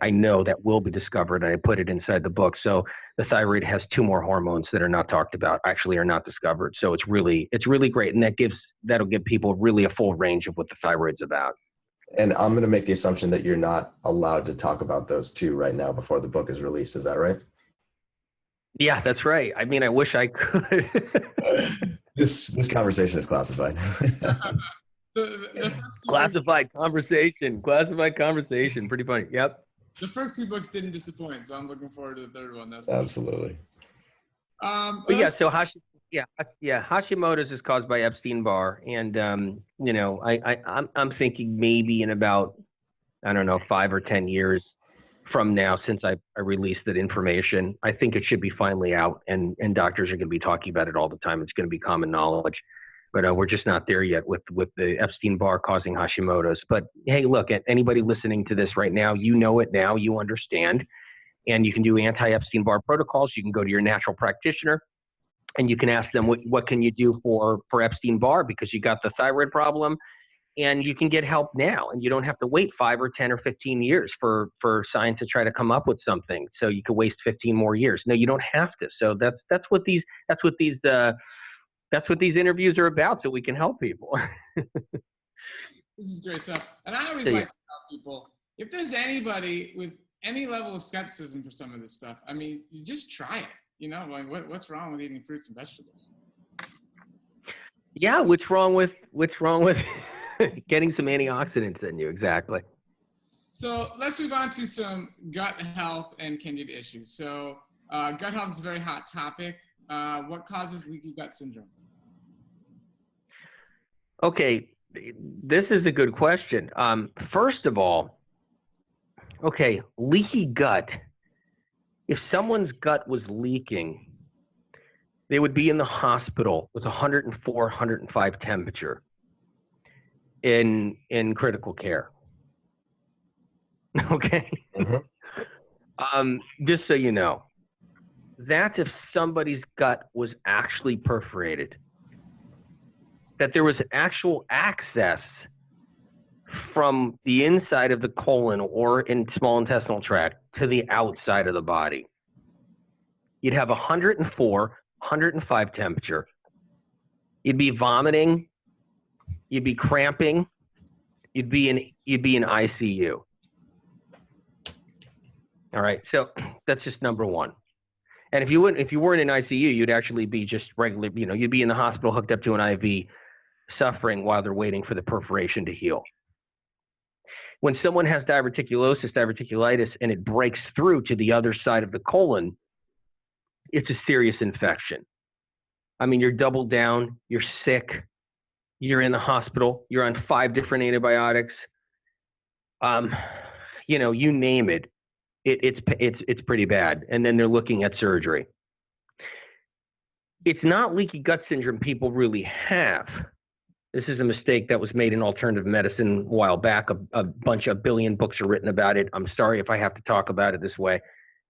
know that will be discovered, and I put it inside the book. So the thyroid has 2 more hormones that are not talked about, actually are not discovered. So it's really great, and that'll give people really a full range of what the thyroid's about. And I'm going to make the assumption that you're not allowed to talk about those 2 right now before the book is released. Is that right? Yeah, that's right. I mean, I wish I could. This conversation is classified. Classified conversation. Pretty funny. Yep. The first 2 books didn't disappoint, so I'm looking forward to the third one. That's absolutely. But yeah, so Hashimoto's is caused by Epstein-Barr, and I'm thinking maybe in about 5 or 10 years from now, since I released that information, I think it should be finally out, and doctors are going to be talking about it all the time. It's going to be common knowledge. But we're just not there yet with the Epstein-Barr causing Hashimoto's. But hey, look, anybody listening to this right now, you know it now, you understand, and you can do anti-Epstein-Barr protocols. You can go to your natural practitioner, and you can ask them what can you do for Epstein-Barr, because you got the thyroid problem, and you can get help now, and you don't have to wait 5 or 10 or 15 years for science to try to come up with something. So you could waste 15 more years. No, you don't have to. So that's what these interviews are about, so we can help people. This is great stuff. And I always like to tell people, if there's anybody with any level of skepticism for some of this stuff, I mean, you just try it. Like what's wrong with eating fruits and vegetables? Yeah, what's wrong with getting some antioxidants in you? Exactly. So let's move on to some gut health and candida issues. So gut health is a very hot topic. What causes leaky gut syndrome? Okay, this is a good question. First of all, leaky gut. If someone's gut was leaking, they would be in the hospital with 104, 105 temperature in critical care. Okay? Mm-hmm. Just so you know. That's if somebody's gut was actually perforated, that there was actual access from the inside of the colon or in small intestinal tract to the outside of the body. You'd have 104, 105 temperature. You'd be vomiting. You'd be cramping. You'd be in ICU. All right, so that's just number one. And if you weren't in ICU, you'd actually be just regular, you'd be in the hospital hooked up to an IV, suffering while they're waiting for the perforation to heal. When someone has diverticulitis, and it breaks through to the other side of the colon, it's a serious infection. I mean, you're doubled down, you're sick, you're in the hospital, you're on 5 different antibiotics. You name it. It's pretty bad. And then they're looking at surgery. It's not leaky gut syndrome people really have. This is a mistake that was made in alternative medicine a while back. A billion books are written about it. I'm sorry if I have to talk about it this way.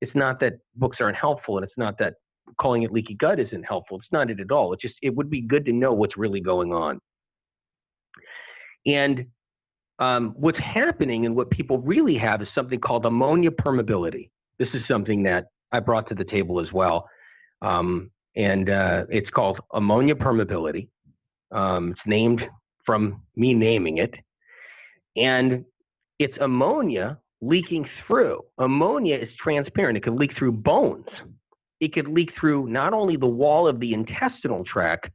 It's not that books aren't helpful, and it's not that calling it leaky gut isn't helpful. It's not it at all. It would be good to know what's really going on. And what's happening and what people really have is something called ammonia permeability. This is something that I brought to the table as well. And it's called ammonia permeability. It's named from me naming it. And it's ammonia leaking through. Ammonia is transparent. It can leak through bones. It could leak through not only the wall of the intestinal tract,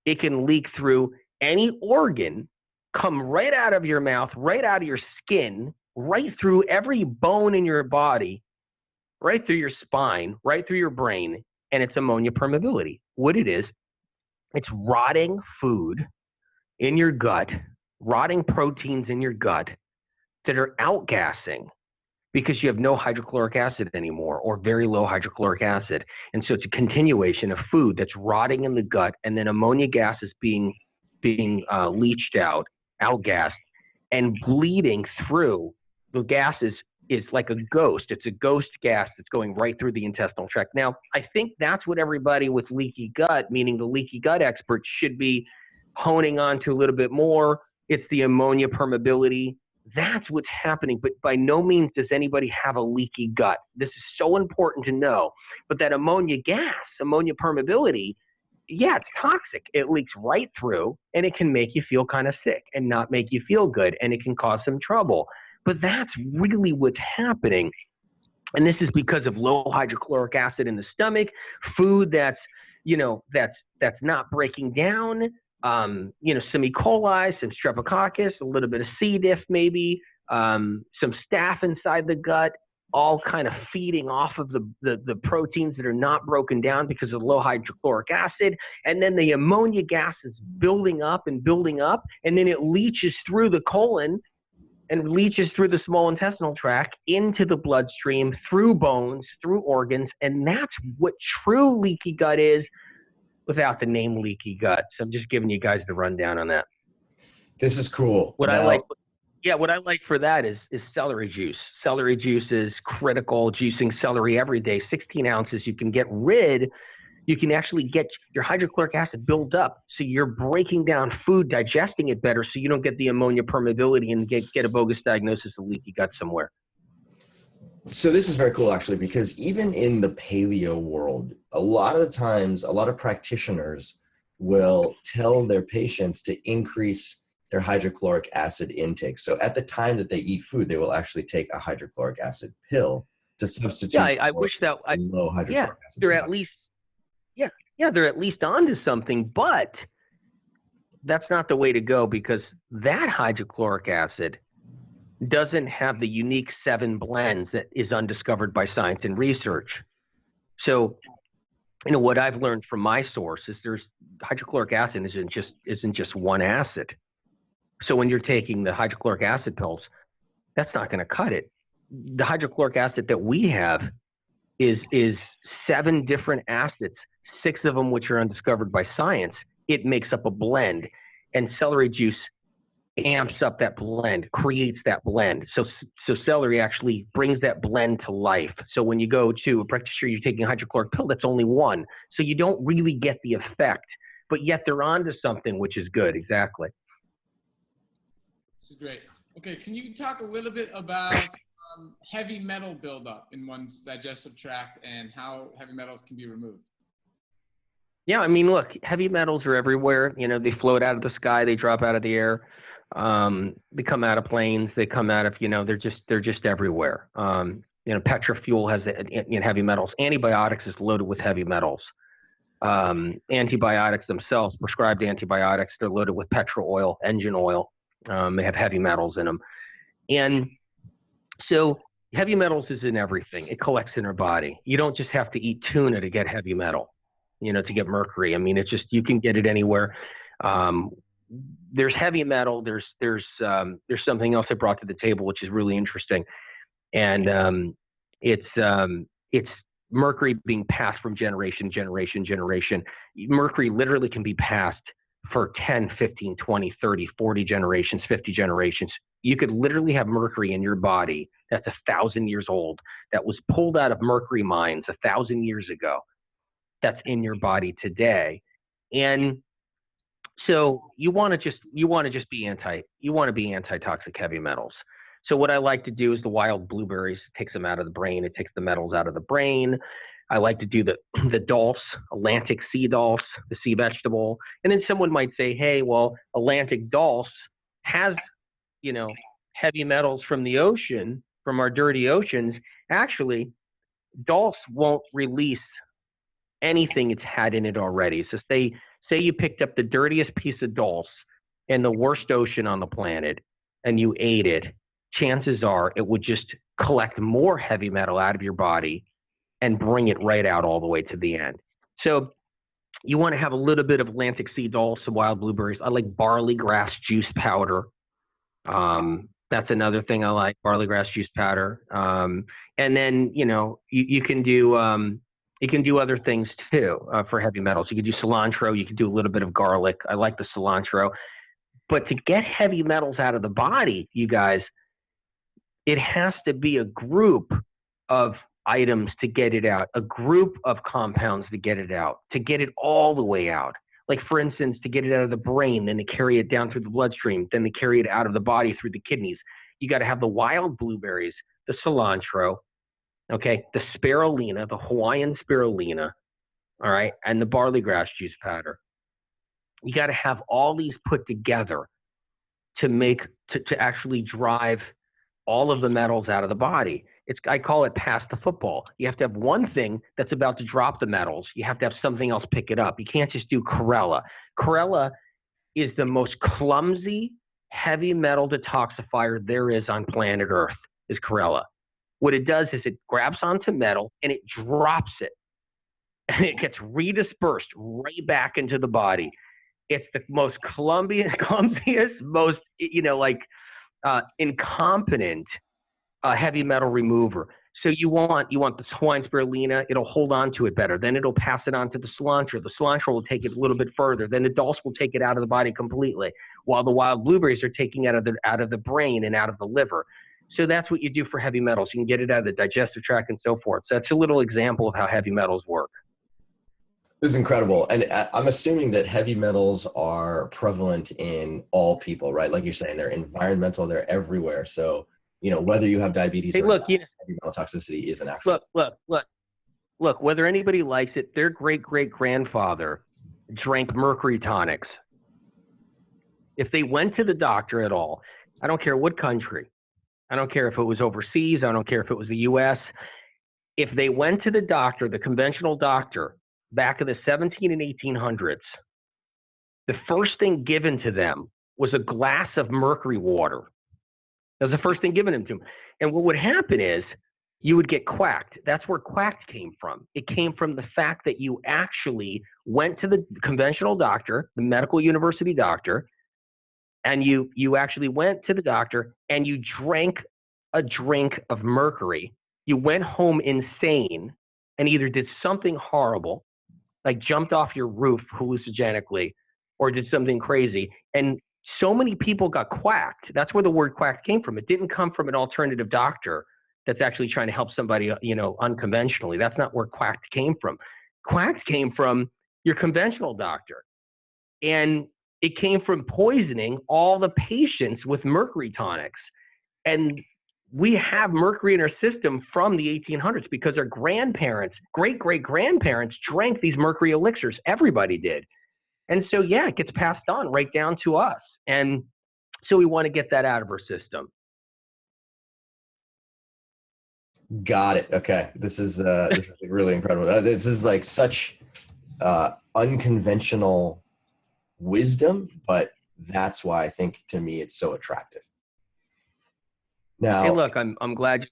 it can leak through any organ, come right out of your mouth, right out of your skin, right through every bone in your body, right through your spine, right through your brain, and it's ammonia permeability. What it is, it's rotting food in your gut, rotting proteins in your gut that are outgassing because you have no hydrochloric acid anymore or very low hydrochloric acid. And so it's a continuation of food that's rotting in the gut, and then ammonia gas is being leached out, outgassed, and bleeding through. The gas is like a ghost. It's a ghost gas that's going right through the intestinal tract. Now, I think that's what everybody with leaky gut, meaning the leaky gut experts, should be honing on to a little bit more. It's the ammonia permeability. That's what's happening. But by no means does anybody have a leaky gut. This is so important to know. But that ammonia gas, ammonia permeability, yeah, it's toxic. It leaks right through, and it can make you feel kind of sick and not make you feel good, and it can cause some trouble. But that's really what's happening. And this is because of low hydrochloric acid in the stomach, food that's not breaking down, some E. coli, some streptococcus, a little bit of C. diff maybe, some staph inside the gut, all kind of feeding off of the proteins that are not broken down because of low hydrochloric acid. And then the ammonia gas is building up, and then it leaches through the colon and leaches through the small intestinal tract into the bloodstream, through bones, through organs. And that's what true leaky gut is without the name leaky gut. So I'm just giving you guys the rundown on that. This is cool. What I like for that is celery juice. Celery juice is critical. Juicing celery every day, 16 ounces. You can actually get your hydrochloric acid build up, so you're breaking down food, digesting it better, so you don't get the ammonia permeability and get a bogus diagnosis of leaky gut somewhere. So this is very cool, actually, because even in the paleo world, a lot of the times, a lot of practitioners will tell their patients to increase their hydrochloric acid intake. So at the time that they eat food, they will actually take a hydrochloric acid pill to substitute. Yeah, I wish that low hydrochloric acid. They're at least they're at least onto something, but that's not the way to go, because that hydrochloric acid doesn't have the unique 7 blends that is undiscovered by science and research. So, what I've learned from my source is hydrochloric acid isn't just one acid. So when you're taking the hydrochloric acid pills, that's not going to cut it. The hydrochloric acid that we have is 7 different acids, 6 of them which are undiscovered by science. It makes up a blend, and celery juice amps up that blend, creates that blend. So celery actually brings that blend to life. So when you go to a practitioner, you're taking a hydrochloric pill, that's only one. So you don't really get the effect, but yet they're onto something, which is good. Exactly. This is great. Okay, can you talk a little bit about heavy metal buildup in one's digestive tract and how heavy metals can be removed? Yeah, I mean, look, heavy metals are everywhere. You know, they float out of the sky, they drop out of the air, they come out of planes, they come out of, you know, they're just everywhere. You know, petrofuel has heavy metals. Antibiotics is loaded with heavy metals. Antibiotics themselves, prescribed antibiotics, they're loaded with petrol oil, engine oil. They have heavy metals in them. And so heavy metals is in everything. It collects in our body. You don't just have to eat tuna to get heavy metal, you know, to get mercury. I mean, it's just, you can get it anywhere. There's heavy metal. There's something else I brought to the table, which is really interesting. And it's mercury being passed from generation to generation. Mercury literally can be passed for 10, 15, 20, 30, 40 generations, 50 generations. You could literally have mercury in your body that's 1,000 years old, that was pulled out of mercury mines 1,000 years ago, that's in your body today. And so you want to just be anti-toxic heavy metals. So what I like to do is the wild blueberries, takes them out of the brain. It takes the metals out of the brain. I like to do the dulse, Atlantic sea dulse, the sea vegetable. And then someone might say, hey, well, Atlantic dulse has, you know, heavy metals from the ocean, from our dirty oceans. Actually, dulse won't release anything it's had in it already. So say you picked up the dirtiest piece of dulse in the worst ocean on the planet and you ate it, chances are it would just collect more heavy metal out of your body and bring it right out all the way to the end. So you want to have a little bit of Atlantic sea dulse, some wild blueberries. I like barley grass juice powder. That's another thing I like, barley grass juice powder. And then, you know, you can do other things too for heavy metals. You can do cilantro. You can do a little bit of garlic. I like the cilantro. But to get heavy metals out of the body, you guys, it has to be a group of items to get it out, a group of compounds to get it out, to get it all the way out. Like, for instance, to get it out of the brain, then to carry it down through the bloodstream, then to carry it out of the body through the kidneys. You got to have the wild blueberries, the cilantro, okay, the spirulina, the Hawaiian spirulina, all right, and the barley grass juice powder. You got to have all these put together to actually drive all of the metals out of the body. I call it pass the football. You have to have one thing that's about to drop the metals. You have to have something else pick it up. You can't just do chlorella. Chlorella is the most clumsy heavy metal detoxifier there is on planet Earth, is chlorella. What it does is it grabs onto metal and it drops it. And it gets redispersed right back into the body. It's the most clumsiest, most, incompetent heavy metal remover. So you want the Hawaiian spirulina, it'll hold on to it better. Then it'll pass it on to the cilantro. The cilantro will take it a little bit further. Then the dulse will take it out of the body completely, while the wild blueberries are taking out of the brain and out of the liver. So that's what you do for heavy metals. You can get it out of the digestive tract and so forth. So that's a little example of how heavy metals work. This is incredible. And I'm assuming that heavy metals are prevalent in all people, right? Like you're saying, they're environmental, they're everywhere. So, whether you have diabetes or not, heavy metal toxicity is an actual. Look, whether anybody likes it, their great-great-grandfather drank mercury tonics. If they went to the doctor at all, I don't care what country, I don't care if it was overseas, I don't care if it was the US, if they went to the doctor, the conventional doctor, back in the 17 and 1800s, the first thing given to them was a glass of mercury water. That was the first thing given to them. And what would happen is you would get quacked. That's where quacked came from. It came from the fact that you actually went to the conventional doctor, the medical university doctor, and you actually went to the doctor and you drank a drink of mercury. You went home insane and either did something horrible, like jumped off your roof hallucinogenically, or did something crazy. And so many people got quacked. That's where the word quacked came from. It didn't come from an alternative doctor that's actually trying to help somebody, unconventionally. That's not where quacked came from. Quacked came from your conventional doctor. And it came from poisoning all the patients with mercury tonics. And we have mercury in our system from the 1800s because our grandparents, great-great-grandparents drank these mercury elixirs. Everybody did. And so, yeah, it gets passed on right down to us. And so we want to get that out of our system. Got it. Okay. This is really incredible. This is like such unconventional wisdom, but that's why I think, to me, it's so attractive. Now, hey, look, I'm glad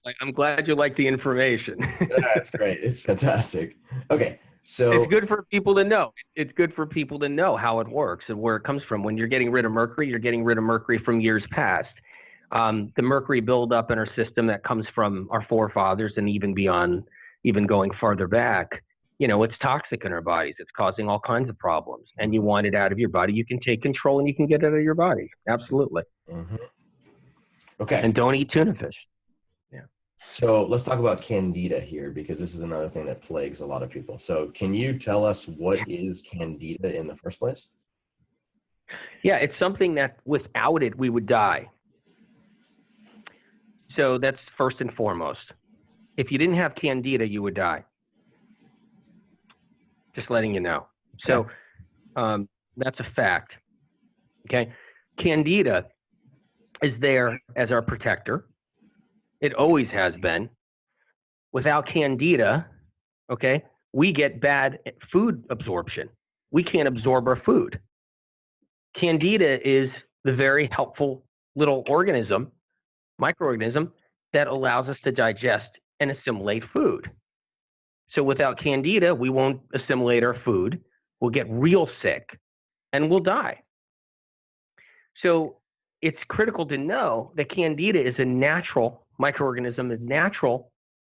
you like the information. That's great. It's fantastic. Okay. So it's good for people to know. It's good for people to know how it works and where it comes from. When you're getting rid of mercury, you're getting rid of mercury from years past. The mercury buildup in our system that comes from our forefathers and even beyond, even going farther back, you know, it's toxic in our bodies. It's causing all kinds of problems. And you want it out of your body. You can take control and you can get it out of your body. Absolutely. Mm-hmm. Okay. And don't eat tuna fish. Yeah. So let's talk about candida here, because this is another thing that plagues a lot of people. So can you tell us what is candida in the first place? Yeah, it's something that without it, we would die. So that's first and foremost. If you didn't have candida, you would die. Just letting you know. So that's a fact. Okay. Candida is there as our protector. It always has been. Without candida, okay, we get bad food absorption. We can't absorb our food. Candida is the very helpful little organism, microorganism, that allows us to digest and assimilate food. So without candida, we won't assimilate our food. We'll get real sick and we'll die. So it's critical to know that candida is a natural microorganism, a natural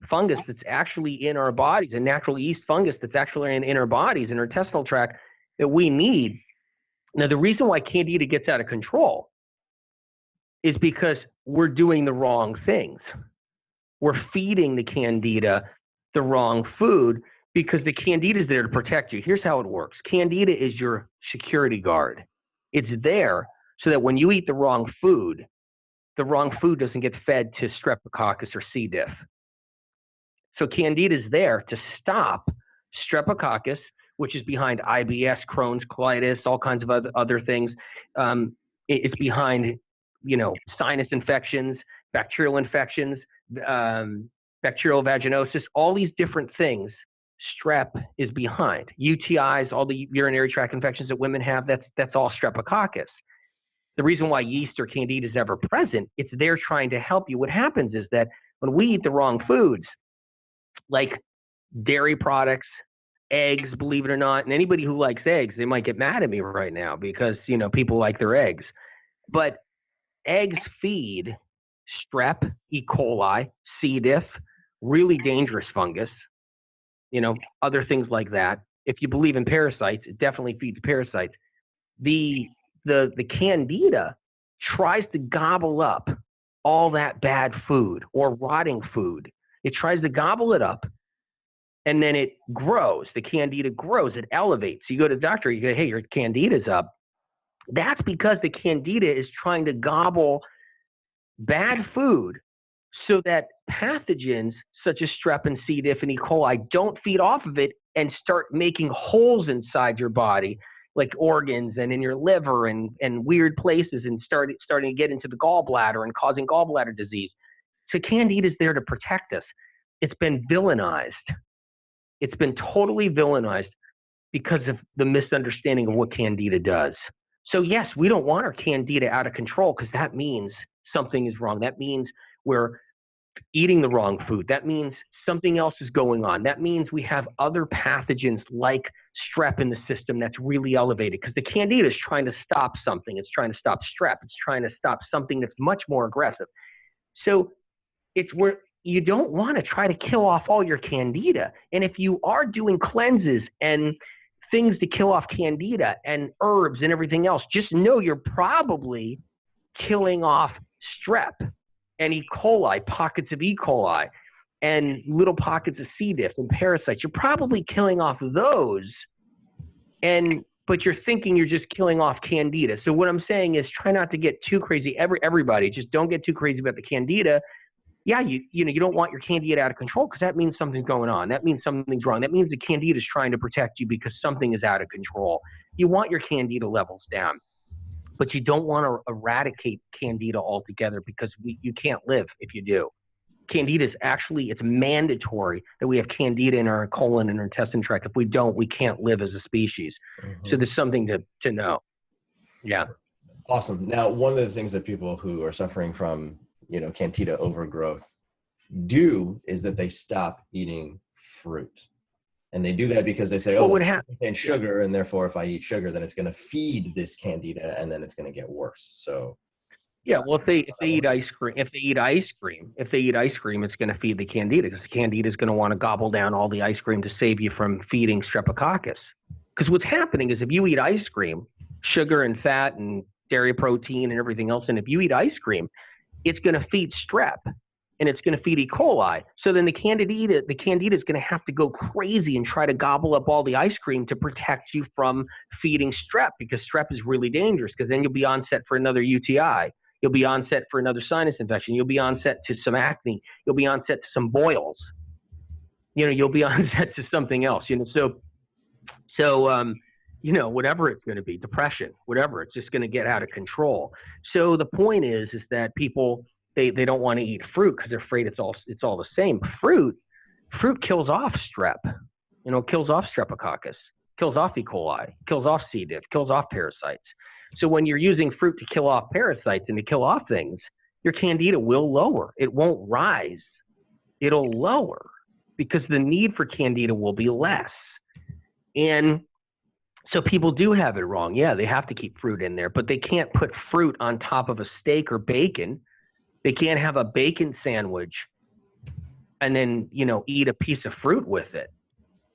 fungus that's actually in our bodies, a natural yeast fungus that's actually in our bodies, in our intestinal tract, that we need. Now, the reason why candida gets out of control is because we're doing the wrong things. We're feeding the candida the wrong food because the candida is there to protect you. Here's how it works. Candida is your security guard. It's there so that when you eat the wrong food doesn't get fed to streptococcus or C. diff. So candida is there to stop streptococcus, which is behind IBS, Crohn's, colitis, all kinds of other things. It's behind, sinus infections, bacterial infections, bacterial vaginosis, all these different things. Strep is behind. UTIs, all the urinary tract infections that women have, that's all streptococcus. The reason why yeast or candida is ever present, it's there trying to help you. What happens is that when we eat the wrong foods, like dairy products, eggs, believe it or not, and anybody who likes eggs, they might get mad at me right now because, people like their eggs. But eggs feed strep, E. coli, C. diff, really dangerous fungus, other things like that. If you believe in parasites, it definitely feeds parasites. The candida tries to gobble up all that bad food or rotting food. It tries to gobble it up, and then it grows. The candida grows. It elevates. You go to the doctor, you go, hey, your candida's up. That's because the candida is trying to gobble bad food so that pathogens such as strep and C. diff and E. coli don't feed off of it and start making holes inside your body, like organs and in your liver and weird places, and starting to get into the gallbladder and causing gallbladder disease. So candida is there to protect us. It's been villainized. It's been totally villainized because of the misunderstanding of what candida does. So yes, we don't want our candida out of control because that means something is wrong. That means we're eating the wrong food. That means something else is going on. That means we have other pathogens like strep in the system that's really elevated because the candida is trying to stop something. It's trying to stop strep. It's trying to stop something that's much more aggressive. So it's where you don't want to try to kill off all your candida. And if you are doing cleanses and things to kill off candida and herbs and everything else, just know you're probably killing off strep and E. coli, pockets of E. coli, and little pockets of C. diff and parasites. You're probably killing off those, but you're thinking you're just killing off candida. So what I'm saying is try not to get too crazy. Everybody, just don't get too crazy about the candida. yeah, you don't want your candida out of control because that means something's going on. That means something's wrong. That means the candida is trying to protect you because something is out of control. You want your candida levels down, but you don't want to eradicate candida altogether because you can't live if you do. Candida is actually, it's mandatory that we have candida in our colon and our intestine tract. If we don't, we can't live as a species. Mm-hmm. So there's something to know. Yeah. Awesome. Now, one of the things that people who are suffering from, candida overgrowth do is that they stop eating fruit. And they do that because they say, oh, it contains sugar, and therefore if I eat sugar, then it's going to feed this candida, and then it's going to get worse. So yeah, well, if they eat ice cream, it's going to feed the candida because the candida is going to want to gobble down all the ice cream to save you from feeding streptococcus. Because what's happening is if you eat ice cream, sugar and fat and dairy protein and everything else, and if you eat ice cream, it's going to feed strep and it's going to feed E. coli. So then the candida is going to have to go crazy and try to gobble up all the ice cream to protect you from feeding strep, because strep is really dangerous, because then you'll be onset for another UTI. You'll be onset for another sinus infection. You'll be onset to some acne. You'll be onset to some boils. You'll be onset to something else. So whatever it's going to be, depression, whatever, it's just going to get out of control. So the point is that people, they don't want to eat fruit because they're afraid it's all the same. Fruit kills off strep, kills off streptococcus, kills off E. coli, kills off C. diff, kills off parasites. So when you're using fruit to kill off parasites and to kill off things, your candida will lower. It won't rise. It'll lower because the need for candida will be less. And so people do have it wrong. Yeah, they have to keep fruit in there, but they can't put fruit on top of a steak or bacon. They can't have a bacon sandwich and then, eat a piece of fruit with it.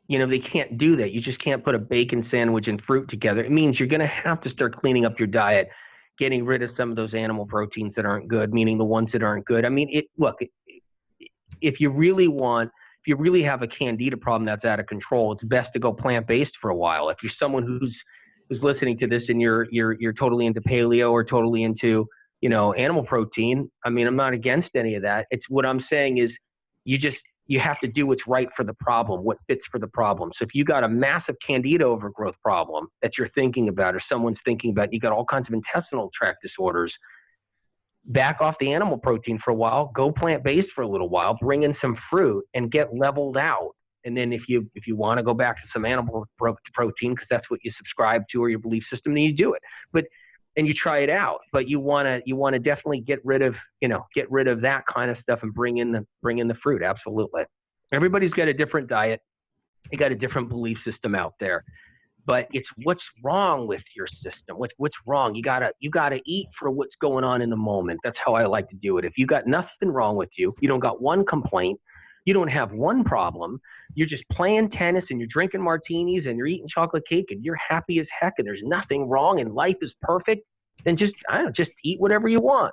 They can't do that. You just can't put a bacon sandwich and fruit together. It means you're going to have to start cleaning up your diet, getting rid of some of those animal proteins that aren't good, meaning the ones that aren't good. I mean, if you really have a candida problem that's out of control, it's best to go plant-based for a while. If you're someone who's listening to this and you're totally into paleo or totally into, animal protein, I mean, I'm not against any of that. It's what I'm saying is you have to do what's right for the problem, what fits for the problem. So if you got a massive candida overgrowth problem that you're thinking about, or someone's thinking about, you got all kinds of intestinal tract disorders, back off the animal protein for a while, go plant-based for a little while, bring in some fruit and get leveled out. And then if you want to go back to some animal protein, because that's what you subscribe to or your belief system, then you do it. And you try it out, but you want to definitely get rid of that kind of stuff and bring in the fruit. Absolutely. Everybody's got a different diet. They got a different belief system out there, but it's what's wrong with your system. What's wrong? You gotta eat for what's going on in the moment. That's how I like to do it. If you got nothing wrong with you, you don't got one complaint, you don't have one problem, you're just playing tennis and you're drinking martinis and you're eating chocolate cake and you're happy as heck and there's nothing wrong and life is perfect, then just eat whatever you want.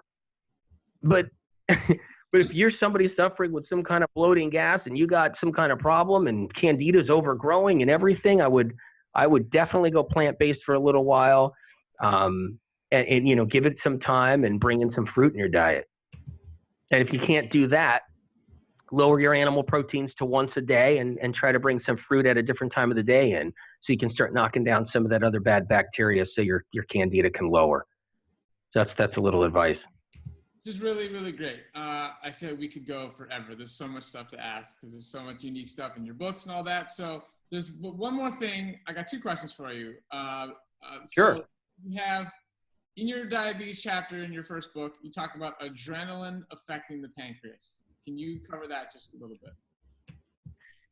But if you're somebody suffering with some kind of bloating gas and you got some kind of problem and candida's overgrowing and everything, I would definitely go plant-based for a little while, and give it some time and bring in some fruit in your diet. And if you can't do that, lower your animal proteins to once a day and try to bring some fruit at a different time of the day in, so you can start knocking down some of that other bad bacteria so your candida can lower. So that's a little advice. This is really, really great. I feel like we could go forever. There's so much stuff to ask because there's so much unique stuff in your books and all that. So there's one more thing. I got two questions for you. Sure. So you have, in your diabetes chapter in your first book, you talk about adrenaline affecting the pancreas. Can you cover that just a little bit?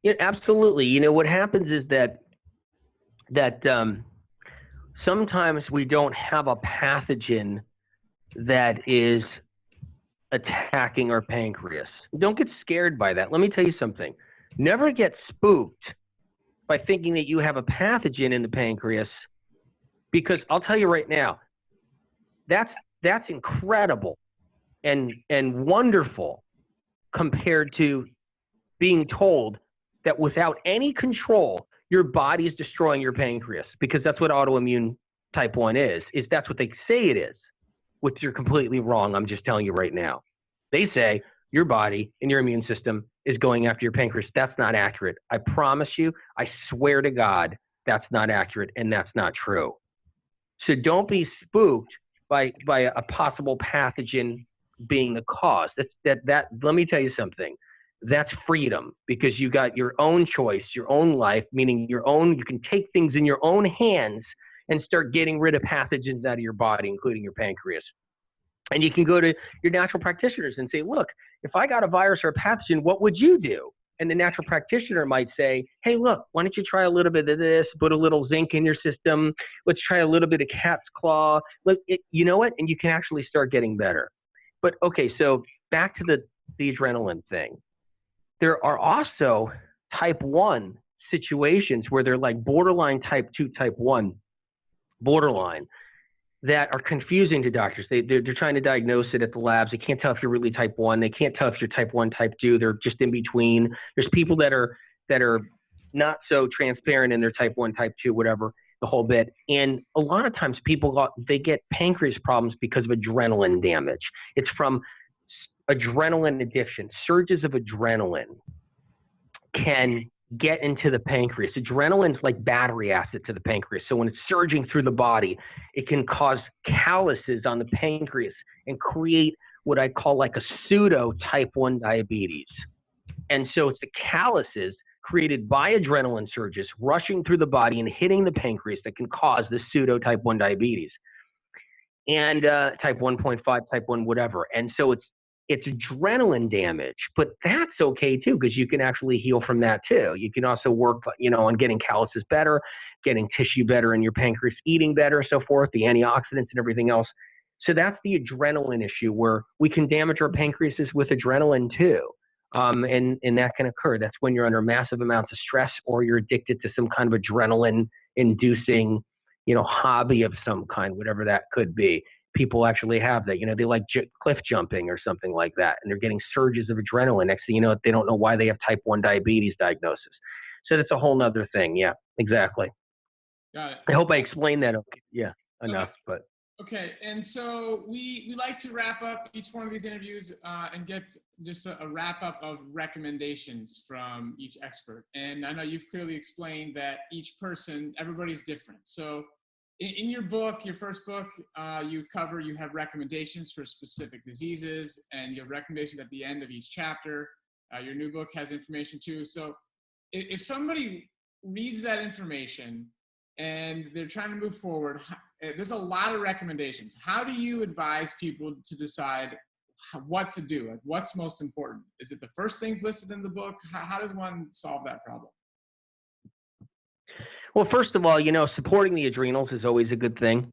Yeah, absolutely. What happens is that sometimes we don't have a pathogen that is attacking our pancreas. Don't get scared by that. Let me tell you something. Never get spooked by thinking that you have a pathogen in the pancreas, because I'll tell you right now, that's incredible and wonderful compared to being told that without any control, your body is destroying your pancreas, because that's what autoimmune type 1 is that's what they say it is, which you're completely wrong. I'm just telling you right now. They say your body and your immune system is going after your pancreas. That's not accurate. I promise you, I swear to God, that's not accurate and that's not true. So don't be spooked by a possible pathogen being the cause. Let me tell you something. That's freedom, because you got your own choice, your own life, meaning you can take things in your own hands and start getting rid of pathogens out of your body, including your pancreas. And you can go to your natural practitioners and say, look, if I got a virus or a pathogen, what would you do? And the natural practitioner might say, hey, look, why don't you try a little bit of this, put a little zinc in your system. Let's try a little bit of cat's claw. You know what? And you can actually start getting better. But okay, so back to the adrenaline thing. There are also type 1 situations where they're like borderline type 2, type 1, borderline, that are confusing to doctors. They're trying to diagnose it at the labs. They can't tell if you're really type 1. They can't tell if you're type 1, type 2. They're just in between. There's people that are not so transparent in their type 1, type 2, whatever, the whole bit. And a lot of times they get pancreas problems because of adrenaline damage. It's from adrenaline addiction. Surges of adrenaline can get into the pancreas. Adrenaline's like battery acid to the pancreas. So when it's surging through the body, it can cause calluses on the pancreas and create what I call like a pseudo type 1 diabetes. And so it's the calluses created by adrenaline surges rushing through the body and hitting the pancreas that can cause the pseudo type 1 diabetes. And type 1.5, type 1, whatever. And so it's adrenaline damage, but that's okay too, because you can actually heal from that too. You can also work, on getting calluses better, getting tissue better in your pancreas, eating better, so forth, the antioxidants and everything else. So that's the adrenaline issue, where we can damage our pancreases with adrenaline too. And that can occur. That's when you're under massive amounts of stress, or you're addicted to some kind of adrenaline inducing, hobby of some kind, whatever that could be. People actually have that, they like cliff jumping or something like that, and they're getting surges of adrenaline. Next thing you know, they don't know why they have type 1 diabetes diagnosis. So that's a whole nother thing. Yeah, exactly. Got it. I hope I explained that. Okay. Yeah, enough, but. Okay, and so we like to wrap up each one of these interviews and get just a wrap up of recommendations from each expert. And I know you've clearly explained that each person, everybody's different. So in your book, your first book, you have recommendations for specific diseases, and you have recommendations at the end of each chapter. Your new book has information too. So if somebody reads that information and they're trying to move forward, there's a lot of recommendations. How do you advise people to decide what to do? Like, what's most important? Is it the first things listed in the book? How does one solve that problem? Well, first of all, supporting the adrenals is always a good thing.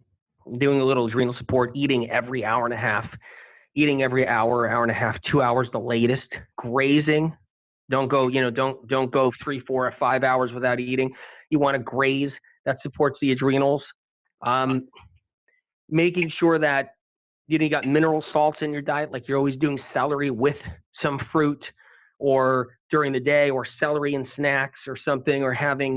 Doing a little adrenal support, eating every hour and a half, eating every hour and a half, 2 hours the latest. Grazing, don't go 3, 4, or 5 hours without eating. You want to graze. That supports the adrenals. Making sure that you got mineral salts in your diet, like you're always doing celery with some fruit, or during the day, or celery and snacks or something, or having,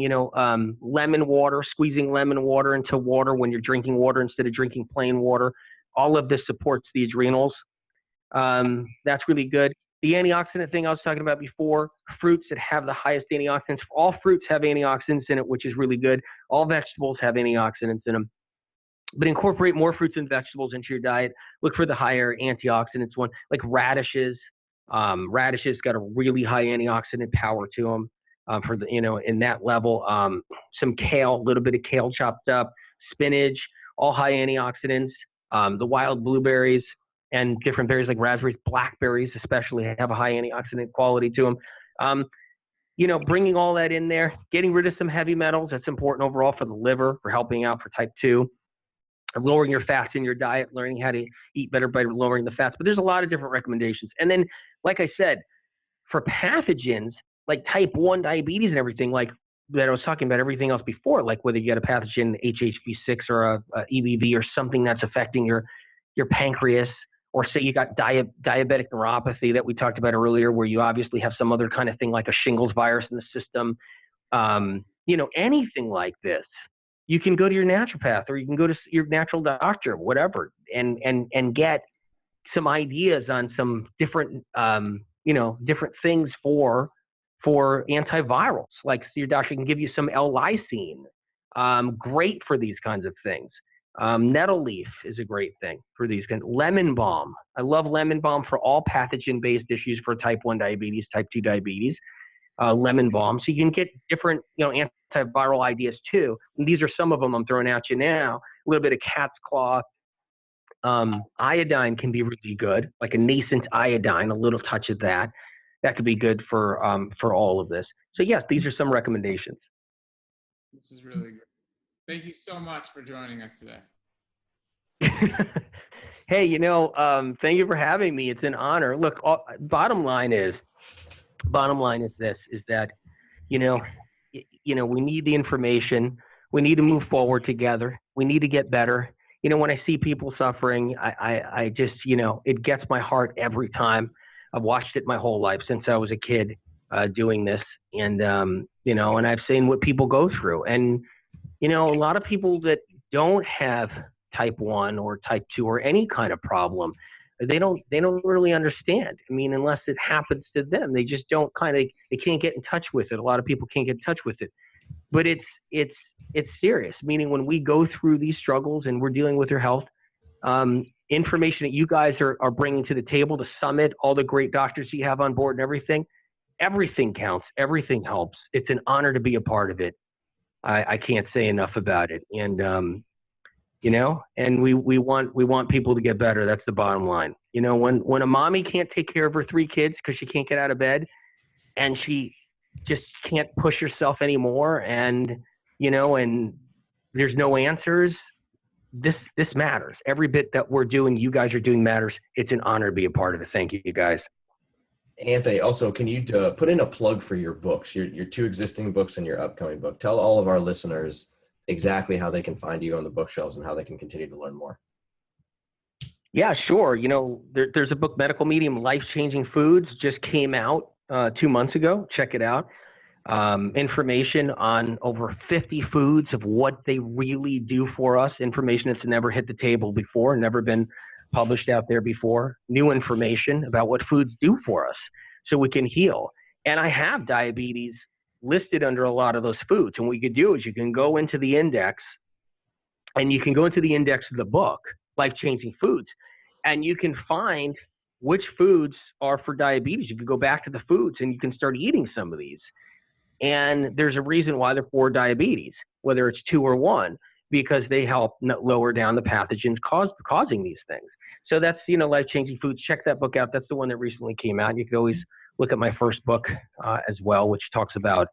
lemon water, squeezing lemon water into water when you're drinking water instead of drinking plain water. All of this supports the adrenals. That's really good. The antioxidant thing I was talking about before, fruits that have the highest antioxidants. All fruits have antioxidants in it, which is really good. All vegetables have antioxidants in them. But incorporate more fruits and vegetables into your diet. Look for the higher antioxidants one, like radishes. Radishes got a really high antioxidant power to them for the, in that level. Some kale, a little bit of kale chopped up, spinach, all high antioxidants. The wild blueberries and different berries like raspberries, blackberries especially have a high antioxidant quality to them. Bringing all that in there, getting rid of some heavy metals. That's important overall for the liver, for helping out for type 2. Lowering your fats in your diet, learning how to eat better by lowering the fats. But there's a lot of different recommendations. And then, like I said, for pathogens like type 1 diabetes and everything, like that I was talking about everything else before, like whether you got a pathogen, HHV6 or a EBV or something that's affecting your pancreas, or say you got diabetic neuropathy that we talked about earlier, where you obviously have some other kind of thing like a shingles virus in the system, anything like this. You can go to your naturopath, or you can go to your natural doctor, whatever, and get some ideas on some different, different things for antivirals. Like, so your doctor can give you some L-lysine, great for these kinds of things. Nettle leaf is a great thing for these kinds. Lemon balm. I love lemon balm for all pathogen-based issues for type 1 diabetes, type 2 diabetes. Lemon balm. So you can get different, antiviral ideas too. And these are some of them I'm throwing at you now. A little bit of cat's claw. Iodine can be really good, like a nascent iodine, a little touch of that. That could be good for all of this. So yes, these are some recommendations. This is really good. Thank you so much for joining us today. Hey, thank you for having me. It's an honor. Look, bottom line is this, is that, we need the information. We need to move forward together. We need to get better. When I see people suffering, I just, it gets my heart every time. I've watched it my whole life since I was a kid doing this. And, and I've seen what people go through. And, a lot of people that don't have type 1 or type 2 or any kind of problem, they don't really understand. I mean, unless it happens to them, they just don't they can't get in touch with it. A lot of people can't get in touch with it. But it's serious, meaning when we go through these struggles and we're dealing with your health, information that you guys are bringing to the table, the summit, all the great doctors you have on board and everything counts. Everything helps. It's an honor to be a part of it. I can't say enough about it. And, and we want people to get better. That's the bottom line. When a mommy can't take care of her 3 kids because she can't get out of bed and she just can't push herself anymore, and, and there's no answers, this matters. Every bit that we're doing, you guys are doing, matters. It's an honor to be a part of it. Thank you, guys. Anthony, also, can you put in a plug for your books, your 2 existing books and your upcoming book? Tell all of our listeners exactly how they can find you on the bookshelves and how they can continue to learn more. Yeah, sure. There's a book, Medical Medium, Life-Changing Foods, just came out 2 months ago. Check it out. Information on over 50 foods, of what they really do for us. Information that's never hit the table before, never been published out there before. New information about what foods do for us so we can heal. And I have diabetes listed under a lot of those foods. And what you can do is you can go into the index, and you can go into the index of the book, Life-Changing Foods, and you can find which foods are for diabetes. You can go back to the foods and you can start eating some of these. And there's a reason why they're for diabetes, whether it's 2 or 1, because they help lower down the pathogens causing these things. So that's, Life-Changing Foods. Check that book out. That's the one that recently came out. You can always look at my first book as well, which talks about,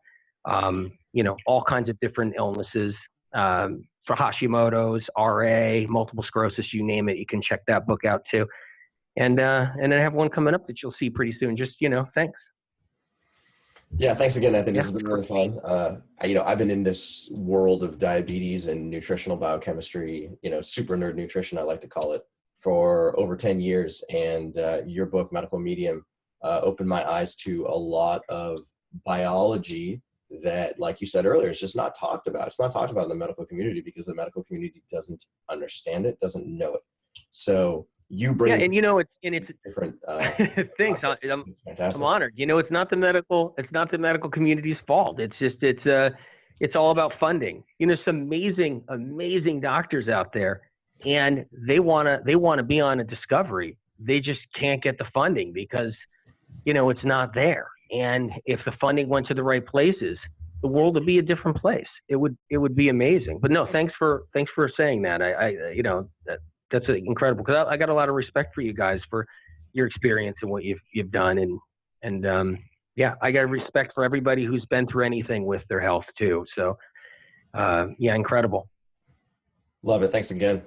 all kinds of different illnesses, for Hashimoto's, RA, multiple sclerosis, you name it. You can check that book out too. And then I have one coming up that you'll see pretty soon. Just, thanks. Yeah, thanks again, Anthony. This has been really fun. I've been in this world of diabetes and nutritional biochemistry, super nerd nutrition, I like to call it, for over 10 years. And your book, Medical Medium, opened my eyes to a lot of biology that, like you said earlier, is just not talked about. It's not talked about in the medical community because the medical community doesn't understand it, doesn't know it. So you bring it's different thanks. I'm honored. It's not the medical community's fault. It's just it's all about funding. Some amazing doctors out there, and they wanna be on a discovery. They just can't get the funding because it's not there. And if the funding went to the right places, the world would be a different place. It would be amazing. But no, thanks for saying that. That's incredible, because I got a lot of respect for you guys for your experience and what you've done, and I got respect for everybody who's been through anything with their health too. So incredible. Love it. Thanks again.